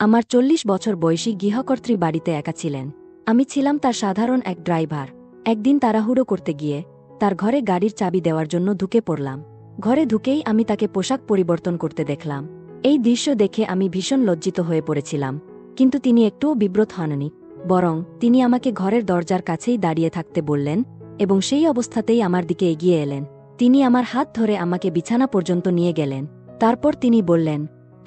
আমার 40 বছর বয়সী গৃহকর্ত্রী বাড়িতে একা ছিলেন। আমি ছিলাম তার সাধারণ এক ড্রাইভার। একদিন তাড়াহুড়ো করতে গিয়ে তার ঘরে গাড়ির চাবি দেওয়ার জন্য ঢুকে পড়লাম। ঘরে ঢুকেই আমি তাকে পোশাক পরিবর্তন করতে দেখলাম। এই দৃশ্য দেখে আমি ভীষণ লজ্জিত হয়ে পড়েছিলাম, কিন্তু তিনি একটুও বিব্রত হননি। বরং তিনি আমাকে ঘরের দরজার কাছেই দাঁড়িয়ে থাকতে বললেন এবং সেই অবস্থাতেই আমার দিকে এগিয়ে এলেন। তিনি আমার হাত ধরে আমাকে বিছানা পর্যন্ত নিয়ে গেলেন। তারপর তিনি বললেন,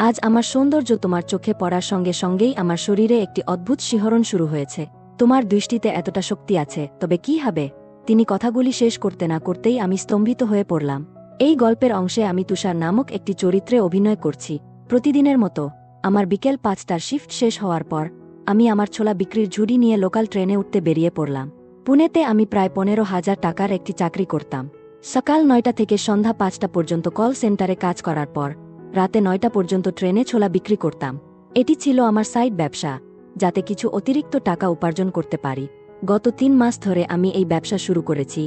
আজ আমার সৌন্দর্য তোমার চোখে পড়ার সঙ্গে সঙ্গেই আমার শরীরে একটি অদ্ভুত শিহরণ শুরু হয়েছে। তোমার দৃষ্টিতে এতটা শক্তি আছে, তবে কি হবে? তিনি কথাগুলি শেষ করতে না করতেই আমি স্তম্ভিত হয়ে পড়লাম। এই গল্পের অংশে আমি তুষার নামক একটি চরিত্রে অভিনয় করছি। প্রতিদিনের মতো আমার বিকেল 5টার শিফট শেষ হওয়ার পর আমি আমার ছোলা বিক্রির ঝুড়ি নিয়ে লোকাল ট্রেনে উঠতে বেরিয়ে পড়লাম। পুনেতে আমি প্রায় 15,000 টাকার একটি চাকরি করতাম। সকাল 9টা থেকে সন্ধ্যা 5টা পর্যন্ত কল সেন্টারে কাজ করার পর রাতে 9টা পর্যন্ত ট্রেনে ছোলা বিক্রি করতাম। এটি ছিল আমার সাইড ব্যবসা, যাতে কিছু অতিরিক্ত টাকা উপার্জন করতে পারি। গত 3 মাস ধরে আমি এই ব্যবসা শুরু করেছি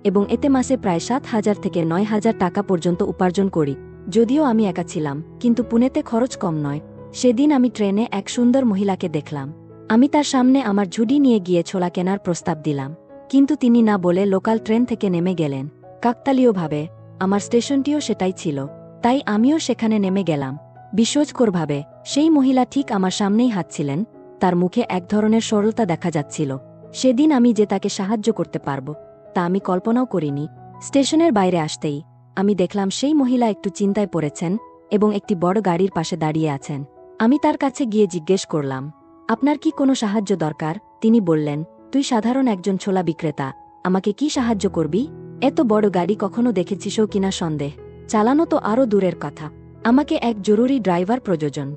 এবং এতে মাসে প্রায় 7,000 থেকে 9,000 টাকা পর্যন্ত উপার্জন করি। যদিও আমি একা ছিলাম, কিন্তু পুনেতে খরচ কম নয়। সেদিন আমি ট্রেনে এক সুন্দর মহিলাকে দেখলাম। আমি তার সামনে আমার ঝুড়ি নিয়ে গিয়ে ছোলা কেনার প্রস্তাব দিলাম, কিন্তু তিনি না বলে লোকাল ট্রেন থেকে নেমে গেলেন। কাকতালীয়ভাবে আমার স্টেশনটিও সেটাই ছিল, তাই আমিও সেখানে নেমে গেলাম। বিস্ময়করভাবে সেই মহিলা ঠিক আমার সামনেই হাঁটছিলেন। তার মুখে এক ধরনের সরলতা দেখা যাচ্ছিল। সেদিন আমি যে তাকে সাহায্য করতে পারব তা আমি কল্পনাও করিনি। স্টেশনের বাইরে আসতেই আমি দেখলাম সেই মহিলা একটু চিন্তায় পড়েছেন এবং একটি বড় গাড়ির পাশে দাঁড়িয়ে আছেন। আমি তার কাছে গিয়ে জিজ্ঞেস করলাম, আপনার কি কোনো সাহায্য দরকার? তিনি বললেন, তুই সাধারণ একজন ছোলা বিক্রেতা, আমাকে কি সাহায্য করবি? এত বড় গাড়ি কখনো দেখেছিসও কিনা সন্দেহ, চালানো তো আরও দূরের কথা। আমাকে এক জরুরি ড্রাইভার প্রয়োজন।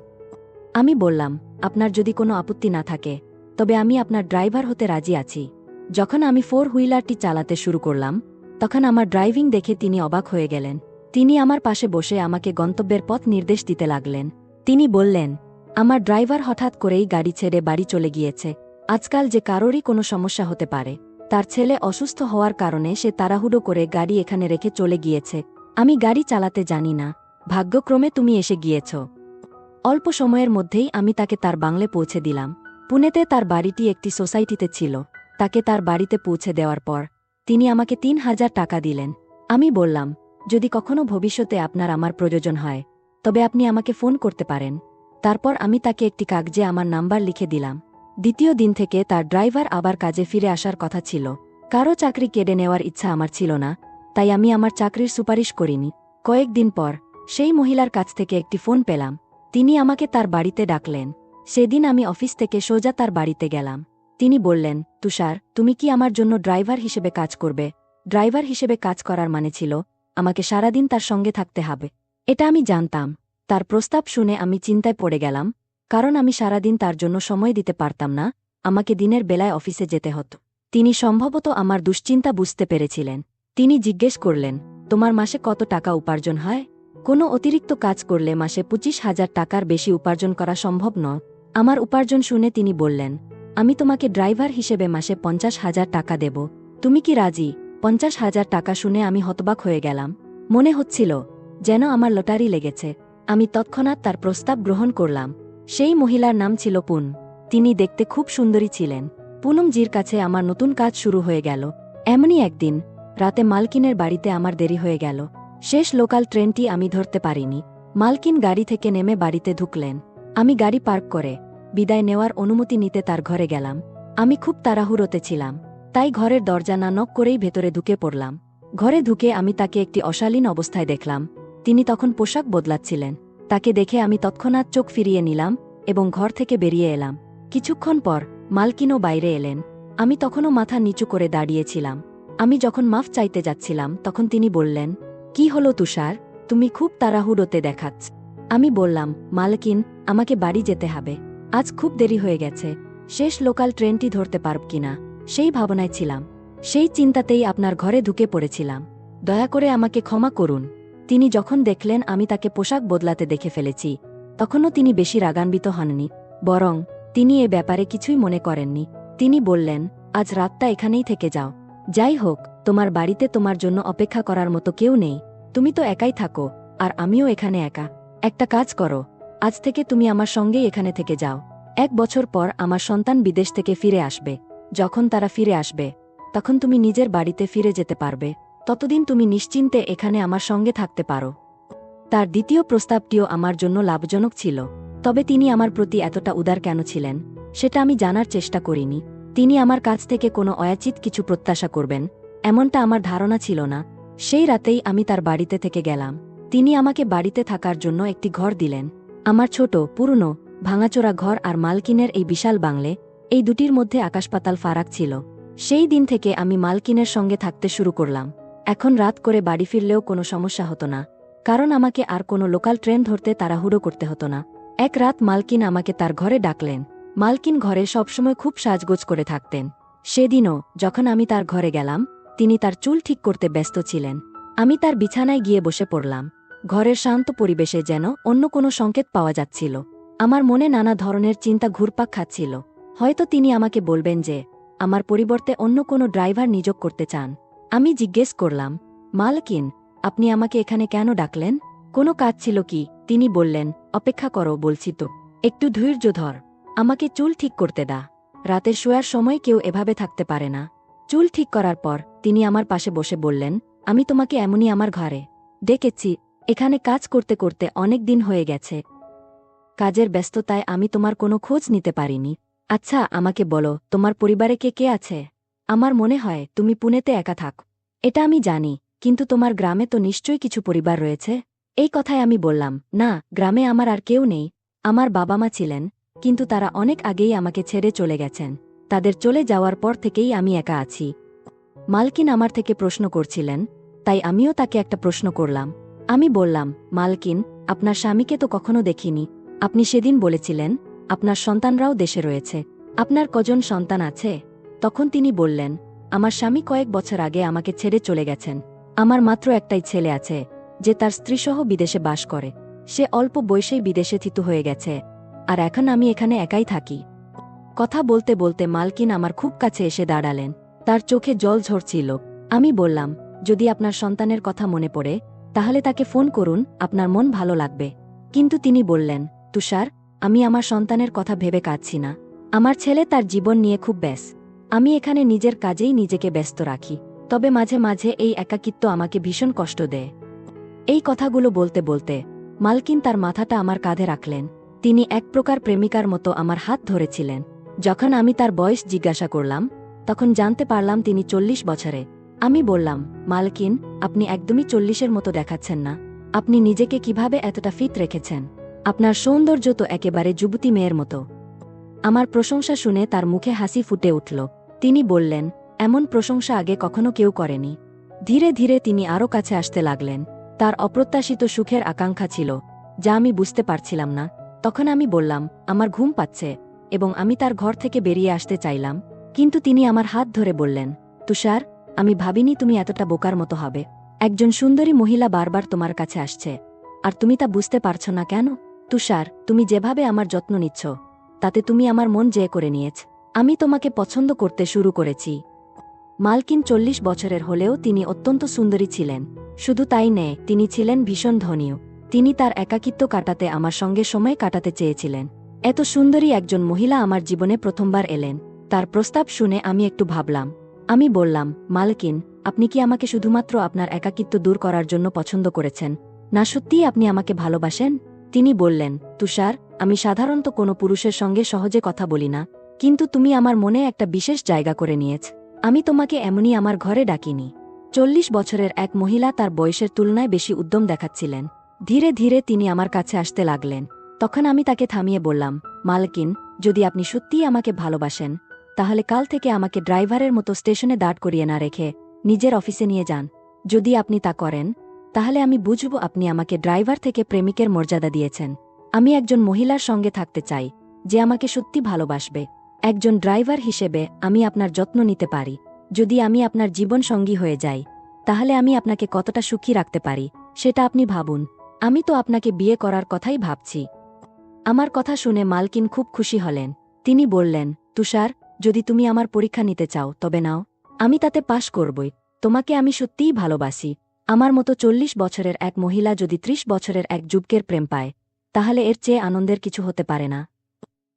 আমি বললাম, আপনার যদি কোনো আপত্তি না থাকে তবে আমি আপনার ড্রাইভার হতে রাজি আছি। যখন আমি 4 হুইলারটি চালাতে শুরু করলাম তখন আমার ড্রাইভিং দেখে তিনি অবাক হয়ে গেলেন। তিনি আমার পাশে বসে আমাকে গন্তব্যের পথ নির্দেশ দিতে লাগলেন। তিনি বললেন, আমার ড্রাইভার হঠাৎ করেই গাড়ি ছেড়ে বাড়ি চলে গিয়েছে। আজকাল যে কারোরই কোনো সমস্যা হতে পারে। তার ছেলে অসুস্থ হওয়ার কারণে সে তাড়াহুড়ো করে গাড়ি এখানে রেখে চলে গিয়েছে। আমি গাড়ি চালাতে জানি না, ভাগ্যক্রমে তুমি এসে গিয়েছ। অল্প সময়ের মধ্যেই আমি তাকে তার বাংলে পৌঁছে দিলাম। পুনেতে তার বাড়িটি একটি সোসাইটিতে ছিল। তাকে তার বাড়িতে পৌঁছে দেওয়ার পর তিনি আমাকে 3,000 টাকা দিলেন। আমি বললাম, যদি কখনো ভবিষ্যতে আপনার আমার প্রয়োজন হয় তবে আপনি আমাকে ফোন করতে পারেন। তারপর আমি তাকে একটি কাগজে আমার নাম্বার লিখে দিলাম। দ্বিতীয় দিন থেকে তার ড্রাইভার আবার কাজে ফিরে আসার কথা ছিল। কারো চাকরি কেড়ে নেওয়ার ইচ্ছা আমার ছিল না, তাই আমি আমার চাকরির সুপারিশ করিনি। কয়েকদিন পর সেই মহিলার কাছ থেকে একটি ফোন পেলাম। তিনি আমাকে তার বাড়িতে ডাকলেন। সেদিন আমি অফিস থেকে সোজা তার বাড়িতে গেলাম। তিনি বললেন, তুষার, তুমি কি আমার জন্য ড্রাইভার হিসেবে কাজ করবে? ড্রাইভার হিসেবে কাজ করার মানে ছিল আমাকে সারাদিন তার সঙ্গে থাকতে হবে। এটা আমি জানতাম। তার প্রস্তাব শুনে আমি চিন্তায় পড়ে গেলাম, কারণ আমি সারাদিন তার জন্য সময় দিতে পারতাম না। আমাকে দিনের বেলায় অফিসে যেতে হতো। তিনি সম্ভবত আমার দুশ্চিন্তা বুঝতে পেরেছিলেন। তিনি জিজ্ঞেস করলেন, তোমার মাসে কত টাকা উপার্জন হয়? কোনো অতিরিক্ত কাজ করলে মাসে 25,000 টাকার বেশি উপার্জন করা সম্ভব নয়। আমার উপার্জন শুনে তিনি বললেন, আমি তোমাকে ড্রাইভার হিসেবে মাসে 50,000 টাকা দেব। তুমি কি রাজি? 50,000 টাকা শুনে আমি হতবাক হয়ে গেলাম। মনে হচ্ছিল যেন আমার লটারি লেগেছে। আমি তৎক্ষণাৎ তার প্রস্তাব গ্রহণ করলাম। সেই মহিলার নাম ছিল পুন। তিনি দেখতে খুব সুন্দরী ছিলেন। পুনমজির কাছে আমার নতুন কাজ শুরু হয়ে গেল। এমনই একদিন রাতে মালকিনের বাড়িতে আমার দেরি হয়ে গেল। শেষ লোকাল ট্রেনটি আমি ধরতে পারিনি। মালকিন গাড়ি থেকে নেমে বাড়িতে ঢুকলেন। আমি গাড়ি পার্ক করে বিদায় নেওয়ার অনুমতি নিতে তার ঘরে গেলাম। আমি খুব তাড়াহুড়োতে ছিলাম, তাই ঘরের দরজা না নক করেই ভেতরে ঢুকে পড়লাম। ঘরে ঢুকে আমি তাকে একটি অশালীন অবস্থায় দেখলাম। তিনি তখন পোশাক বদলাচ্ছিলেন। তাকে দেখে আমি তৎক্ষণাৎ চোখ ফিরিয়ে নিলাম এবং ঘর থেকে বেরিয়ে এলাম। কিছুক্ষণ পর মালকিনও বাইরে এলেন। আমি তখনও মাথা নিচু করে দাঁড়িয়েছিলাম। আমি যখন মাফ চাইতে যাচ্ছিলাম তখন তিনি বললেন, কি হলো তুষার, তুমি খুব তাড়াহুড়োতে দেখাচ্ছ। আমি বললাম, মালকিন, আমাকে বাড়ি যেতে হবে। আজ খুব দেরি হয়ে গেছে। শেষ লোকাল ট্রেনটি ধরতে পারব কিনা সেই ভাবনায় ছিলাম। সেই চিন্তাতেই আপনার ঘরে ঢুকে পড়েছিলাম। দয়া করে আমাকে ক্ষমা করুন। তিনি যখন দেখলেন আমি তাকে পোশাক বদলাতে দেখে ফেলেছি তখনও তিনি বেশি রাগান্বিত হননি, বরং তিনি এ ব্যাপারে কিছুই মনে করেননি। তিনি বললেন, আজ রাতটা এখানেই থেকে যাও। যাই হোক, তোমার বাড়িতে তোমার জন্য অপেক্ষা করার মতো কেউ নেই। তুমি তো একাই থাকো, আর আমিও এখানে একা। একটা কাজ করো, আজ থেকে তুমি আমার সঙ্গেই এখানে থেকে যাও। 1 বছর পর আমার সন্তান বিদেশ থেকে ফিরে আসবে। যখন তারা ফিরে আসবে তখন তুমি নিজের বাড়িতে ফিরে যেতে পারবে। ততদিন তুমি নিশ্চিন্তে এখানে আমার সঙ্গে থাকতে পারো। তার দ্বিতীয় প্রস্তাবটিও আমার জন্য লাভজনক ছিল। তবে তিনি আমার প্রতি এতটা উদার কেন ছিলেন সেটা আমি জানার চেষ্টা করিনি। তিনি আমার কাছ থেকে কোনো অযাচিত কিছু প্রত্যাশা করবেন এমনটা আমার ধারণা ছিল না। সেই রাতেই আমি তার বাড়িতে থেকে গেলাম। তিনি আমাকে বাড়িতে থাকার জন্য একটি ঘর দিলেন। আমার ছোট, পুরনো, ভাঙাচোরা ঘর আর মালকিনের এই বিশাল বাংলে, এই দুটির মধ্যে আকাশপাতাল ফারাক ছিল। সেই দিন থেকে আমি মালকিনের সঙ্গে থাকতে শুরু করলাম। এখন রাত করে বাড়ি ফিরলেও কোনো সমস্যা হতো না, কারণ আমাকে আর কোনো লোকাল ট্রেন ধরতে তাড়াহুড়ো করতে হতো না। এক রাত মালকিন আমাকে তার ঘরে ডাকলেন। মালকিন ঘরে সবসময় খুব সাজগোজ করে থাকতেন। সেদিনও যখন আমি তার ঘরে গেলাম, তিনি তার চুল ঠিক করতে ব্যস্ত ছিলেন। আমি তার বিছানায় গিয়ে বসে পড়লাম। ঘরের শান্ত পরিবেশে যেন অন্য কোনো সংকেত পাওয়া যাচ্ছিল। আমার মনে নানা ধরনের চিন্তা ঘুরপাক খাচ্ছিল। হয়তো তিনি আমাকে বলবেন যে আমার পরিবর্তে অন্য কোনো ড্রাইভার নিয়োগ করতে চান। আমি জিজ্ঞেস করলাম, মালকিন, আপনি আমাকে এখানে কেন ডাকলেন? কোনো কাজ ছিল কি? তিনি বললেন, অপেক্ষা করো, বলছি তো, একটু ধৈর্য ধর। আমাকে চুল ঠিক করতে দা। রাতের শোয়ার সময় কেউ এভাবে থাকতে পারে না। চুল ঠিক করার পর তিনি আমার পাশে বসে বললেন, আমি তোমাকে এমনই আমার ঘরে ডেকেছি। এখানে কাজ করতে করতে অনেক দিন হয়ে গেছে। কাজের ব্যস্ততায় আমি তোমার কোনো খোঁজ নিতে পারিনি। আচ্ছা, আমাকে বলো, তোমার পরিবারে কে কে আছে? আমার মনে হয় তুমি পুনেতে একা থাক। এটা আমি জানি, কিন্তু তোমার গ্রামে তো নিশ্চয়ই কিছু পরিবার রয়েছে। এই কথায় আমি বললাম, না, গ্রামে আমার আর কেউ নেই। আমার বাবা মা ছিলেন, কিন্তু তারা অনেক আগেই আমাকে ছেড়ে চলে গেছেন। তাদের চলে যাওয়ার পর থেকেই আমি একা আছি। মালকিন আমার থেকে প্রশ্ন করছিলেন, তাই আমিও তাকে একটা প্রশ্ন করলাম। আমি বললাম, মালকিন, আপনার স্বামীকে তো কখনো দেখিনি। আপনি সেদিন বলেছিলেন আপনার সন্তানরাও দেশে রয়েছে। আপনার কজন সন্তান আছে? তখন তিনি বললেন, আমার স্বামী কয়েক বছর আগে আমাকে ছেড়ে চলে গেছেন। আমার মাত্র একটাই ছেলে আছে, যে তার স্ত্রীসহ বিদেশে বাস করে। সে অল্প বয়সেই বিদেশে থিতু হয়ে গেছে, আর এখন আমি এখানে একাই থাকি। কথা বলতে বলতে মালকিন আমার খুব কাছে এসে দাঁড়ালেন। তার চোখে জল ঝরছিল। আমি বললাম, যদি আপনার সন্তানের কথা মনে পড়ে তাহলে তাকে ফোন করুন, আপনার মন ভালো লাগবে। কিন্তু তিনি বললেন, তুষার, আমি আমার সন্তানের কথা ভেবে কাঁদছি না। আমার ছেলে তার জীবন নিয়ে খুব ব্যস্ত। আমি এখানে নিজের কাজেই নিজেকে ব্যস্ত রাখি। তবে মাঝে মাঝে এই একাকিত্ব আমাকে ভীষণ কষ্ট দেয়। এই কথাগুলো বলতে বলতে মালকিন তার মাথাটা আমার কাঁধে রাখলেন। তিনি এক প্রকার প্রেমিকার মতো আমার হাত ধরেছিলেন। যখন আমি তার বয়স জিজ্ঞাসা করলাম, তখন জানতে পারলাম তিনি 40 বছরে। আমি বললাম, মালকিন, আপনি একদমই 40-এর মতো দেখাচ্ছেন না। আপনি নিজেকে কিভাবে এতটা ফিট রেখেছেন? আপনার সৌন্দর্য তো একেবারে যুবতী মেয়ের মতো। আমার প্রশংসা শুনে তার মুখে হাসি ফুটে উঠল। তিনি বললেন, এমন প্রশংসা আগে কখনো কেউ করেনি। ধীরে ধীরে তিনি আরও কাছে আসতে লাগলেন। তার অপ্রত্যাশিত সুখের আকাঙ্ক্ষা ছিল, যা আমি বুঝতে পারছিলাম না। তখন আমি বললাম, আমার ঘুম পাচ্ছে, এবং আমি তার ঘর থেকে বেরিয়ে আসতে চাইলাম। কিন্তু তিনি আমার হাত ধরে বললেন, তুষার, আমি ভাবিনি তুমি এতটা বোকার মতো হবে। একজন সুন্দরী মহিলা বারবার তোমার কাছে আসছে, আর তুমি তা বুঝতে পারছ না কেন? তুষার, তুমি যেভাবে আমার যত্ন নিচ্ছ, তাতে তুমি আমার মন জয় করে নিয়েছ। আমি তোমাকে পছন্দ করতে শুরু করেছি। মালকিন 40 বছরের হলেও তিনি অত্যন্ত সুন্দরী ছিলেন। শুধু তাই নয়, তিনি ছিলেন ভীষণ ধনীও। তিনি তার একাকিত্ব কাটাতে আমার সঙ্গে সময় কাটাতে চেয়েছিলেন। এত সুন্দরী একজন মহিলা আমার জীবনে প্রথমবার এলেন। তার প্রস্তাব শুনে আমি একটু ভাবলাম। আমি বললাম, মালকিন, আপনি কি আমাকে শুধুমাত্র আপনার একাকিত্ব দূর করার জন্য পছন্দ করেছেন, না সত্যিই আপনি আমাকে ভালোবাসেন? তিনি বললেন, তুষার, আমি সাধারণত কোনো পুরুষের সঙ্গে সহজে কথা বলি না, কিন্তু তুমি আমার মনে একটা বিশেষ জায়গা করে নিয়েছ। আমি তোমাকে এমনই আমার ঘরে ডাকিনি। 40 বছরের এক মহিলা তার বয়সের তুলনায় বেশি উদ্যম দেখাচ্ছিলেন। ধীরে ধীরে তিনি আমার কাছে আসতে লাগলেন। তখন আমি তাকে থামিয়ে বললাম, মালকিন, যদি আপনি সত্যিই আমাকে ভালোবাসেন, তাহলে কাল থেকে আমাকে ড্রাইভারের মতো স্টেশনে দাঁড় করিয়ে না রেখে নিজের অফিসে নিয়ে যান। যদি আপনি তা করেন, তাহলে আমি বুঝব আপনি আমাকে ড্রাইভার থেকে প্রেমিকের মর্যাদা দিয়েছেন। আমি একজন মহিলার সঙ্গে থাকতে চাই, যে আমাকে সত্যি ভালোবাসবে। একজন ড্রাইভার হিসেবে আমি আপনার যত্ন নিতে পারি। যদি আমি আপনার জীবন সঙ্গী হয়ে যাই, তাহলে আমি আপনাকে কতটা সুখী রাখতে পারি সেটা আপনি ভাবুন। আমি তো আপনাকে বিয়ে করার কথাই ভাবছি। আমার কথা শুনে মালকিন খুব খুশি হলেন। তিনি বললেন, তুষার, যদি তুমি আমার পরীক্ষা নিতে চাও তবে নাও, আমি তাতে পাশ করবই। তোমাকে আমি সত্যিই ভালোবাসি। আমার মতো 40 বছরের এক মহিলা যদি 30 বছরের এক যুবকের প্রেম পায়, তাহলে এর চেয়ে আনন্দের কিছু হতে পারে না।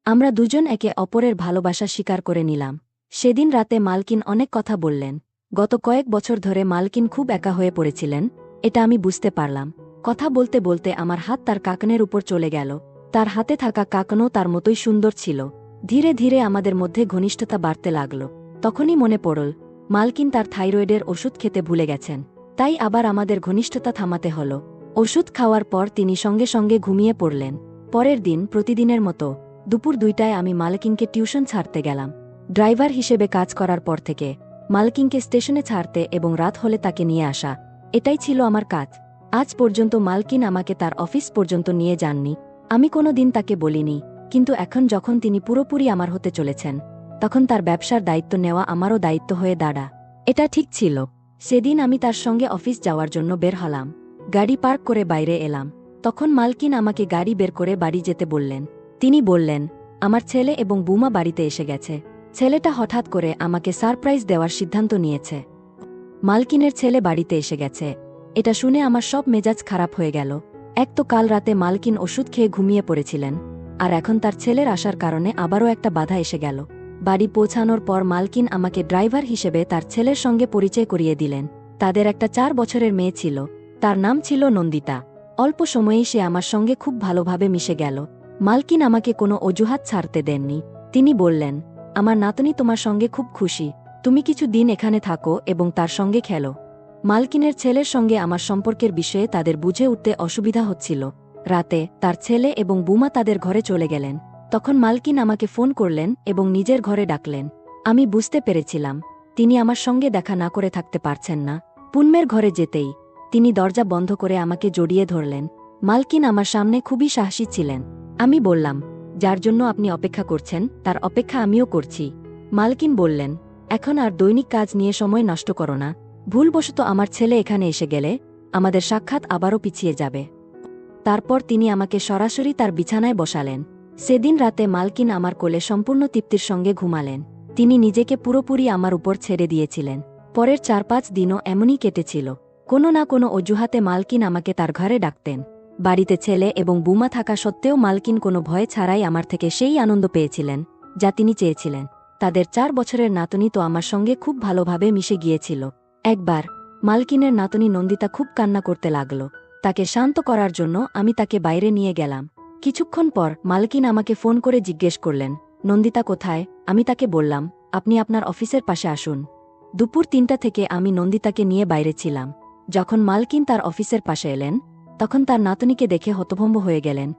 আমরা দুজন একে অপরের ভালোবাসা স্বীকার করে নিলাম। সেদিন রাতে মালকিন অনেক কথা বললেন। গত কয়েক বছর ধরে মালকিন খুব একা হয়ে পড়েছিলেন, এটা আমি বুঝতে পারলাম। কথা বলতে বলতে আমার হাত তার কাকনের উপর চলে গেল। তার হাতে থাকা কাকনও তার মতোই সুন্দর ছিল। ধীরে ধীরে আমাদের মধ্যে ঘনিষ্ঠতা বাড়তে লাগল। তখনই মনে পড়ল, মালকিন তার থাইরয়েডের ওষুধ খেতে ভুলে গেছেন। তাই আবার আমাদের ঘনিষ্ঠতা থামাতে হল। ওষুধ খাওয়ার পর তিনি সঙ্গে সঙ্গে ঘুমিয়ে পড়লেন। পরের দিন প্রতিদিনের মতো দুপুর 2টায় আমি মালকিনকে টিউশন ছাড়তে গেলাম। ড্রাইভার হিসেবে কাজ করার পর থেকে মালকিনকে স্টেশনে ছাড়তে এবং রাত হলে তাকে নিয়ে আসা, এটাই ছিল আমার কাজ। আজ পর্যন্ত মালকিন আমাকে তার অফিস পর্যন্ত নিয়ে যাননি। আমি কোনো দিন তাকে বলিনি, কিন্তু এখন যখন তিনি পুরোপুরি আমার হতে চলেছেন, তখন তার ব্যবসার দায়িত্ব নেওয়া আমারও দায়িত্ব হয়ে দাঁড়া। এটা ঠিক ছিল। সেদিন আমি তার সঙ্গে অফিস যাওয়ার জন্য বের হলাম। গাড়ি পার্ক করে বাইরে এলাম। তখন মালকিন আমাকে গাড়ি বের করে বাড়ি যেতে বললেন। তিনি বললেন, আমার ছেলে এবং বুমা বাড়িতে এসে গেছে। ছেলেটা হঠাৎ করে আমাকে সারপ্রাইজ দেওয়ার সিদ্ধান্ত নিয়েছে। মালকিনের ছেলে বাড়িতে এসে গেছে, এটা শুনে আমার সব মেজাজ খারাপ হয়ে গেল। এক তো কাল রাতে মালকিন ওষুধ খেয়ে ঘুমিয়ে পড়েছিলেন, আর এখন তার ছেলের আসার কারণে আবারও একটা বাধা এসে গেল। বাড়ি পৌঁছানোর পর মালকিন আমাকে ড্রাইভার হিসেবে তার ছেলের সঙ্গে পরিচয় করিয়ে দিলেন। তাদের একটা 4 বছরের মেয়ে ছিল, তার নাম ছিল নন্দিতা। অল্প সময়েই সে আমার সঙ্গে খুব ভালোভাবে মিশে গেল। মালকিন আমাকে কোনো অজুহাত ছাড়তে দেননি। তিনি বললেন, আমার নাতনি তোমার সঙ্গে খুব খুশি, তুমি কিছু দিন এখানে থাকো এবং তার সঙ্গে খেলো। মালকিনের ছেলের সঙ্গে আমার সম্পর্কের বিষয়ে তাদের বুঝে উঠতে অসুবিধা হচ্ছিল। রাতে তার ছেলে এবং বুমা তাদের ঘরে চলে গেলেন। তখন মালকিন আমাকে ফোন করলেন এবং নিজের ঘরে ডাকলেন। আমি বুঝতে পেরেছিলাম তিনি আমার সঙ্গে দেখা না করে থাকতে পারছেন না। পুণ্যের ঘরে যেতেই তিনি দরজা বন্ধ করে আমাকে জড়িয়ে ধরলেন। মালকিন আমার সামনে খুবই সাহসী ছিলেন। আমি বললাম, যার জন্য আপনি অপেক্ষা করছেন তার অপেক্ষা আমিও করছি। মালকিন বললেন, এখন আর দৈনিক কাজ নিয়ে সময় নষ্ট করো না। ভুলবশত আমার ছেলে এখানে এসে গেলে আমাদের সাক্ষাৎ আবারও পিছিয়ে যাবে। তারপর তিনি আমাকে সরাসরি তার বিছানায় বসালেন। সেদিন রাতে মালকিন আমার কোলে সম্পূর্ণ তৃপ্তির সঙ্গে ঘুমালেন। তিনি নিজেকে পুরোপুরি আমার উপর ছেড়ে দিয়েছিলেন। পরের 4-5 দিনও এমনই কেটেছিল। কোনো না কোনো অজুহাতে মালকিন আমাকে তার ঘরে ডাকতেন। বাড়িতে ছেলে এবং বুমা থাকা সত্ত্বেও মালকিন কোনো ভয় ছাড়াই আমার থেকে সেই আনন্দ পেয়েছিলেন যা তিনি চেয়েছিলেন। তাদের 4 বছরের নাতনি তো আমার সঙ্গে খুব ভালোভাবে মিশে গিয়েছিল। একবার মালকিনের নাতনি নন্দিতা খুব কান্না করতে লাগল। তাকে শান্ত করার জন্য আমি তাকে বাইরে নিয়ে গেলাম। কিছুক্ষণ পর মালকিন আমাকে ফোন করে জিজ্ঞেস করলেন, নন্দিতা কোথায়? আমি তাকে বললাম, আপনি আপনার অফিসের পাশে আসুন। দুপুর 3টা থেকে আমি নন্দিতাকে নিয়ে বাইরে ছিলাম। যখন মালকিন তার অফিসের পাশে এলেন, তখন তার নাতনিকে দেখে হতভম্ব হয়ে গেলেন।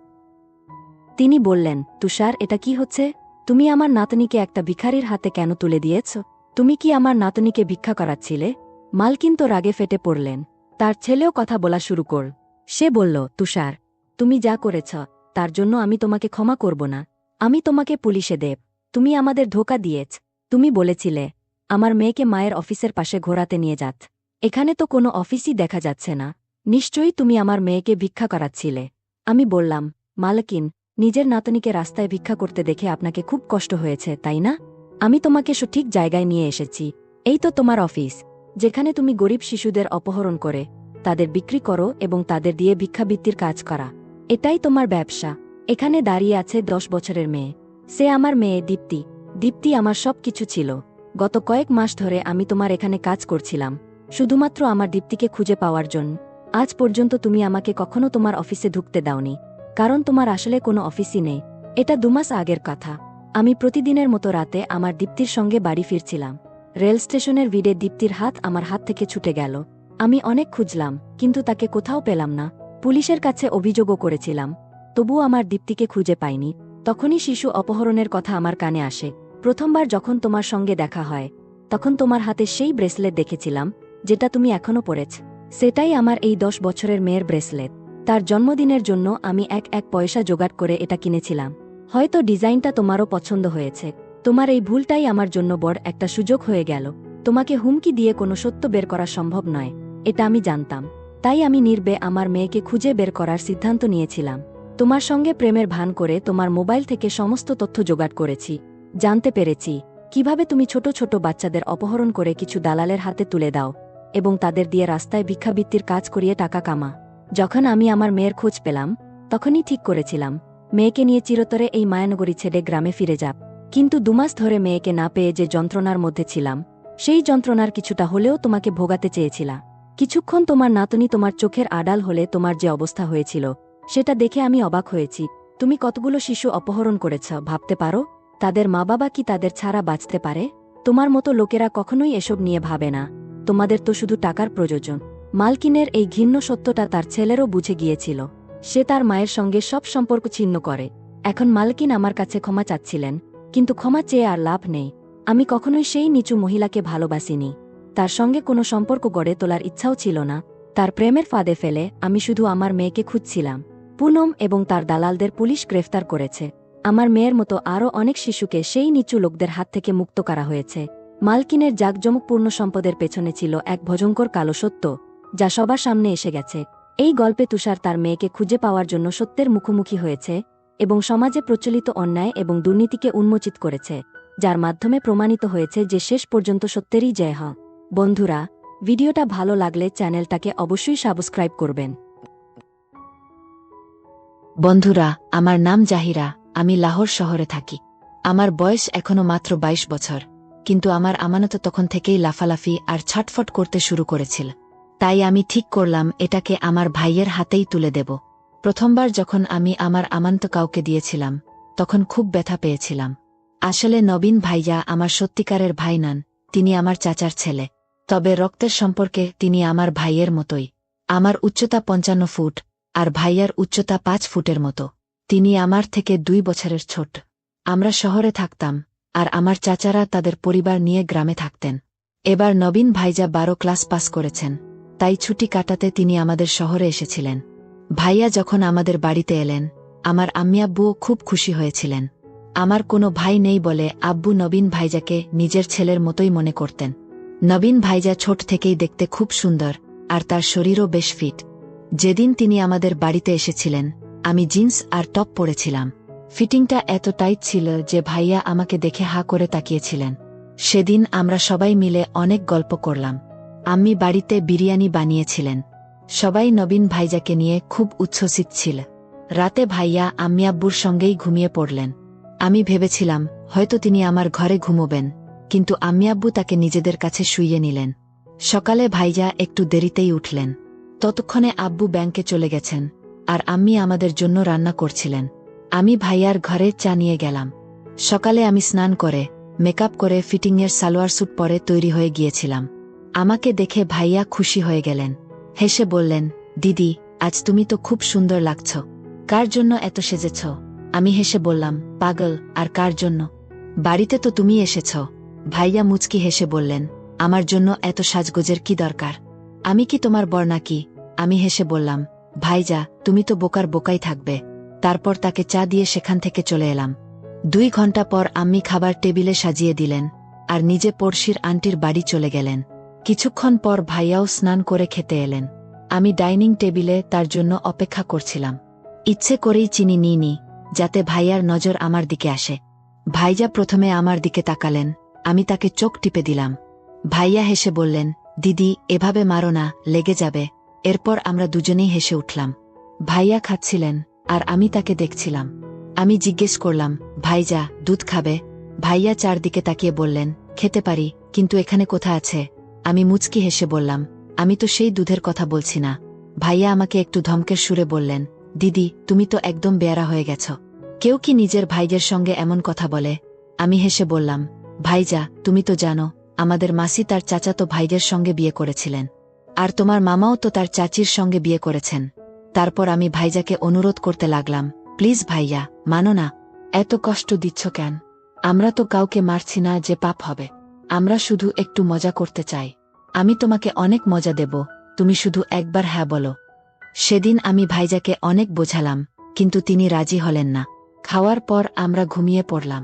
তিনি বললেন, তুষার, এটা কি হচ্ছে? তুমি আমার নাতনিকে একটা ভিখারির হাতে কেন তুলে দিয়েছ? তুমি কি আমার নাতনিকে ভিক্ষা করাচ্ছিলে? মালকিন তো রাগে ফেটে পড়লেন। তার ছেলেও কথা বলা শুরু করল। সে বলল, তুষার, তুমি যা করেছ তার জন্য আমি তোমাকে ক্ষমা করব না। আমি তোমাকে পুলিশে দেব। তুমি আমাদের ধোঁকা দিয়েছ। তুমি বলেছিলে আমার মেয়েকে মায়ের অফিসের পাশে ঘোরাতে নিয়ে যাত। এখানে তো কোনো অফিসই দেখা যাচ্ছে না। নিশ্চয়ই তুমি আমার মেয়েকে ভিক্ষা করাচ্ছিলে। আমি বললাম, মালকিন, নিজের নাতনিকে রাস্তায় ভিক্ষা করতে দেখে আপনাকে খুব কষ্ট হয়েছে, তাই না? আমি তোমাকে সঠিক জায়গায় নিয়ে এসেছি। এই তো তোমার অফিস, যেখানে তুমি গরিব শিশুদের অপহরণ করে তাদের বিক্রি করো এবং তাদের দিয়ে ভিক্ষাবৃত্তির কাজ করা। এটাই তোমার ব্যবসা। এখানে দাঁড়িয়ে আছে 10 বছরের মেয়ে। সে আমার মেয়ে দীপ্তি। দীপ্তি আমার সব কিছু ছিল। গত কয়েক মাস ধরে আমি তোমার এখানে কাজ করছিলাম, শুধুমাত্র আমার দীপ্তিকে খুঁজে পাওয়ার জন্য। আজ পর্যন্ত তুমি আমাকে কখনো তোমার অফিসে ঢুকতে দাওনি, কারণ তোমার আসলে কোনো অফিসই নেই। এটা 2 মাস আগের কথা। আমি প্রতিদিনের মতো রাতে আমার দীপ্তির সঙ্গে বাড়ি ফিরছিলাম। রেল স্টেশনের ভিড়ে দীপ্তির হাত আমার হাত থেকে ছুটে গেল। আমি অনেক খুঁজলাম, কিন্তু তাকে কোথাও পেলাম না। পুলিশের কাছে অভিযোগও করেছিলাম, তবুও আমার দীপ্তিকে খুঁজে পাইনি। তখনই শিশু অপহরণের কথা আমার কানে আসে। প্রথমবার যখন তোমার সঙ্গে দেখা হয়, তখন তোমার হাতে সেই ব্রেসলেট দেখেছিলাম যেটা তুমি এখনও পরেছ। সেটাই আমার এই 10 বছরের মেয়ের ব্রেসলেট। তার জন্মদিনের জন্য আমি এক পয়সা জোগাড় করে এটা কিনেছিলাম। হয়তো ডিজাইনটা তোমারও পছন্দ হয়েছে। তোমার এই ভুলটাই আমার জন্য বড় একটা সুযোগ হয়ে গেল। তোমাকে হুমকি দিয়ে কোনো সত্য বের করা সম্ভব নয়, এটা আমি জানতাম। তাই আমি নির্বে আমার মেয়েকে খুঁজে বের করার সিদ্ধান্ত নিয়েছিলাম। তোমার সঙ্গে প্রেমের ভান করে তোমার মোবাইল থেকে সমস্ত তথ্য জোগাড় করেছি। জানতে পেরেছি কিভাবে তুমি ছোট ছোট বাচ্চাদের অপহরণ করে কিছু দালালের হাতে তুলে দাও এবং তাদের দিয়ে রাস্তায় ভিক্ষাবৃত্তির কাজ করিয়ে টাকা কামা। যখন আমি আমার মেয়ের খোঁজ পেলাম, তখনই ঠিক করেছিলাম মেয়েকে নিয়ে চিরতরে এই মায়ানগরী ছেড়ে গ্রামে ফিরে যাব। কিন্তু 2 মাস ধরে মেয়েকে না পেয়ে যে যন্ত্রণার মধ্যে ছিলাম, সেই যন্ত্রণার কিছুটা হলেও তোমাকে ভোগাতে চেয়েছিলাম। কিছুক্ষণ তোমার নাতনি তোমার চোখের আড়াল হলে তোমার যে অবস্থা হয়েছিল, সেটা দেখে আমি অবাক হয়েছি। তুমি কতগুলো শিশু অপহরণ করেছ ভাবতে পারো? তাদের মা বাবা কি তাদের ছাড়া বাঁচতে পারে? তোমার মতো লোকেরা কখনোই এসব নিয়ে ভাবে না। তোমাদের তো শুধু টাকার প্রয়োজন। মালকিনের এই ঘৃণ্য সত্যটা তার ছেলেরও বুঝে গিয়েছিল। সে তার মায়ের সঙ্গে সব সম্পর্ক ছিন্ন করে। এখন মালকিন আমার কাছে ক্ষমা চাচ্ছিলেন, কিন্তু ক্ষমা চেয়ে আর লাভ নেই। আমি কখনোই সেই নিচু মহিলাকে ভালোবাসিনি। তার সঙ্গে কোনো সম্পর্ক গড়ে তোলার ইচ্ছাও ছিল না। তার প্রেমের ফাঁদে ফেলে আমি শুধু আমার মেয়েকে খুঁজছিলাম। পুনম এবং তার দালালদের পুলিশ গ্রেফতার করেছে। আমার মেয়ের মতো আরও অনেক শিশুকে সেই নিচু লোকদের হাত থেকে মুক্ত করা হয়েছে। মালকিনের জাঁকজমকপূর্ণ সম্পদের পেছনে ছিল এক ভয়ঙ্কর কালো সত্য, যা সবার সামনে এসে গেছে। এই গল্পে তুষার তার মেয়েকে খুঁজে পাওয়ার জন্য সত্যের মুখোমুখি হয়েছে এবং সমাজে প্রচলিত অন্যায় এবং দুর্নীতিকে উন্মোচিত করেছে, যার মাধ্যমে প্রমাণিত হয়েছে যে শেষ পর্যন্ত সত্যেরই জয় হয়। বন্ধুরা, ভিডিওটা ভালো লাগলে চ্যানেলটাকে অবশ্যই সাবস্ক্রাইব করবেন। বন্ধুরা, আমার নাম জাহিরা, আমি লাহোর শহরে থাকি। আমার বয়স এখনো মাত্র 22 বছর, কিন্তু আমার আমানত তখন থেকেই লাফালাফি আর ছটফট করতে শুরু করেছিল। তাই আমি ঠিক করলাম এটাকে আমার ভাইয়ের হাতেই তুলে দেব। প্রথমবার যখন আমি আমার আমানত কাউকে দিয়েছিলাম, তখন খুব ব্যথা পেয়েছিলাম। আসলে নবীন ভাইয়া আমার সত্যিকারের ভাই নন, তিনি আমার চাচার ছেলে। তবে রক্তের সম্পর্কে তিনি আমার ভাইয়ের মতোই। আমার উচ্চতা 55 ফুট, আর ভাইয়ার উচ্চতা 5 ফুটের মতো। তিনি আমার থেকে 2 বছরের ছোট। আমরা শহরে থাকতাম, আর আমার চাচারা তাদের পরিবার নিয়ে গ্রামে থাকতেন। এবার নবীন ভাইজা 12 ক্লাস পাস করেছেন, তাই ছুটি কাটাতে তিনি আমাদের শহরে এসেছিলেন। ভাইয়া যখন আমাদের বাড়িতে এলেন, আমার আম্মি আব্বুও খুব খুশি হয়েছিলেন। আমার কোনো ভাই নেই বলে আব্বু নবীন ভাইজাকে নিজের ছেলের মতোই মনে করতেন। নবীন ভাইজা ছোট থেকেই দেখতে খুব সুন্দর, আর তার শরীরও বেশ ফিট। যেদিন তিনি আমাদের বাড়িতে এসেছিলেন, আমি জিন্স আর টপ পরেছিলাম। ফিটিংটা এত টাইট ছিল যে ভাইয়া আমাকে দেখে হা করে তাকিয়েছিলেন। সেদিন আমরা সবাই মিলে অনেক গল্প করলাম। আম্মি বাড়িতে বিরিয়ানি বানিয়েছিলেন। সবাই নবীন ভাইজাকে নিয়ে খুব উচ্ছ্বসিত ছিল। রাতে ভাইয়া আম্মি আব্বুর সঙ্গেই ঘুমিয়ে পড়লেন। আমি ভেবেছিলাম হয়তো তিনি আমার ঘরে ঘুমোবেন, কিন্তু আম্মি আব্বু তাকে নিজেদের কাছে শুইয়ে নিলেন। সকালে ভাইজা একটু দেরিতেই উঠলেন। ততক্ষণে আব্বু ব্যাংকে চলে গেছেন, আর আম্মি আমাদের জন্য রান্না করছিলেন। আমি ভাইয়ার ঘরে চা নিয়ে গেলাম। সকালে আমি স্নান করে, মেকআপ করে ফিটিংয়ের সালোয়ার স্যুট পরে তৈরি হয়ে গিয়েছিলাম। আমাকে দেখে ভাইয়া খুশি হয়ে গেলেন। হেসে বললেন, দিদি, আজ তুমি তো খুব সুন্দর লাগছ। কার জন্য এত সেজেছ? আমি হেসে বললাম, পাগল, আর কার জন্য? বাড়িতে তো তুমি এসেছ। ভাইয়া মুচকি হেসে বললেন, আমার জন্য এত সাজগোজের কি দরকার? আমি কি তোমার বর নাকি? আমি হেসে বললাম, ভাইজা, তুমি তো বোকার বোকাই থাকবে। তারপর তাকে চা দিয়ে সেখান থেকে চলে এলাম। 2 ঘন্টা পর আম্মি খাবার টেবিলে সাজিয়ে দিলেন, আর নিজে পড়শির আন্টির বাড়ি চলে গেলেন। কিছুক্ষণ পর ভাইয়াও স্নান করে খেতে এলেন। আমি ডাইনিং টেবিলে তার জন্য অপেক্ষা করছিলাম। ইচ্ছে করেই চিনি নিইনি, যাতে ভাইয়ার নজর আমার দিকে আসে। ভাইজা প্রথমে আমার দিকে তাকালেন, আমি তাকে চোখ টিপে দিলাম। ভাইয়া হেসে বললেন, দিদি, এভাবে মারো না, লেগে যাবে। এরপর আমরা দুজনেই হেসে উঠলাম। ভাইয়া খাচ্ছিলেন, আর আমি তাকে দেখছিলাম। আমি জিজ্ঞেস করলাম, ভাইজা, দুধ খাবে? ভাইয়া চারদিকে তাকিয়ে বললেন, খেতে পারি, কিন্তু এখানে কোথা আছে? আমি মুচকি হেসে বললাম, আমি তো সেই দুধের কথা বলছি না। ভাইয়া আমাকে একটু ধমকের সুরে বললেন, দিদি, তুমি তো একদম বেয়ারা হয়ে গেছ। কেউ কি নিজের ভাইজের সঙ্গে এমন কথা বলে? আমি হেসে বললাম, ভাইজা, তুমি তো জানো, আমাদের মাসি তার চাচাতো ভাইদের সঙ্গে বিয়ে করেছিলেন, আর তোমার মামাও তো তার চাচির সঙ্গে বিয়ে করেছেন। তারপর আমি ভাইজাকে অনুরোধ করতে লাগলাম, প্লিজ ভাইয়া, মানো না। এত কষ্ট দিচ্ছ কেন? আমরা তো কাউকে মারছি না যে পাপ হবে। আমরা শুধু একটু মজা করতে চাই। আমি তোমাকে অনেক মজা দেব, তুমি শুধু একবার হ্যাঁ বলো। সেদিন আমি ভাইজাকে অনেক বোঝালাম, কিন্তু তিনি রাজি হলেন না। খাওয়ার পর আমরা ঘুমিয়ে পড়লাম।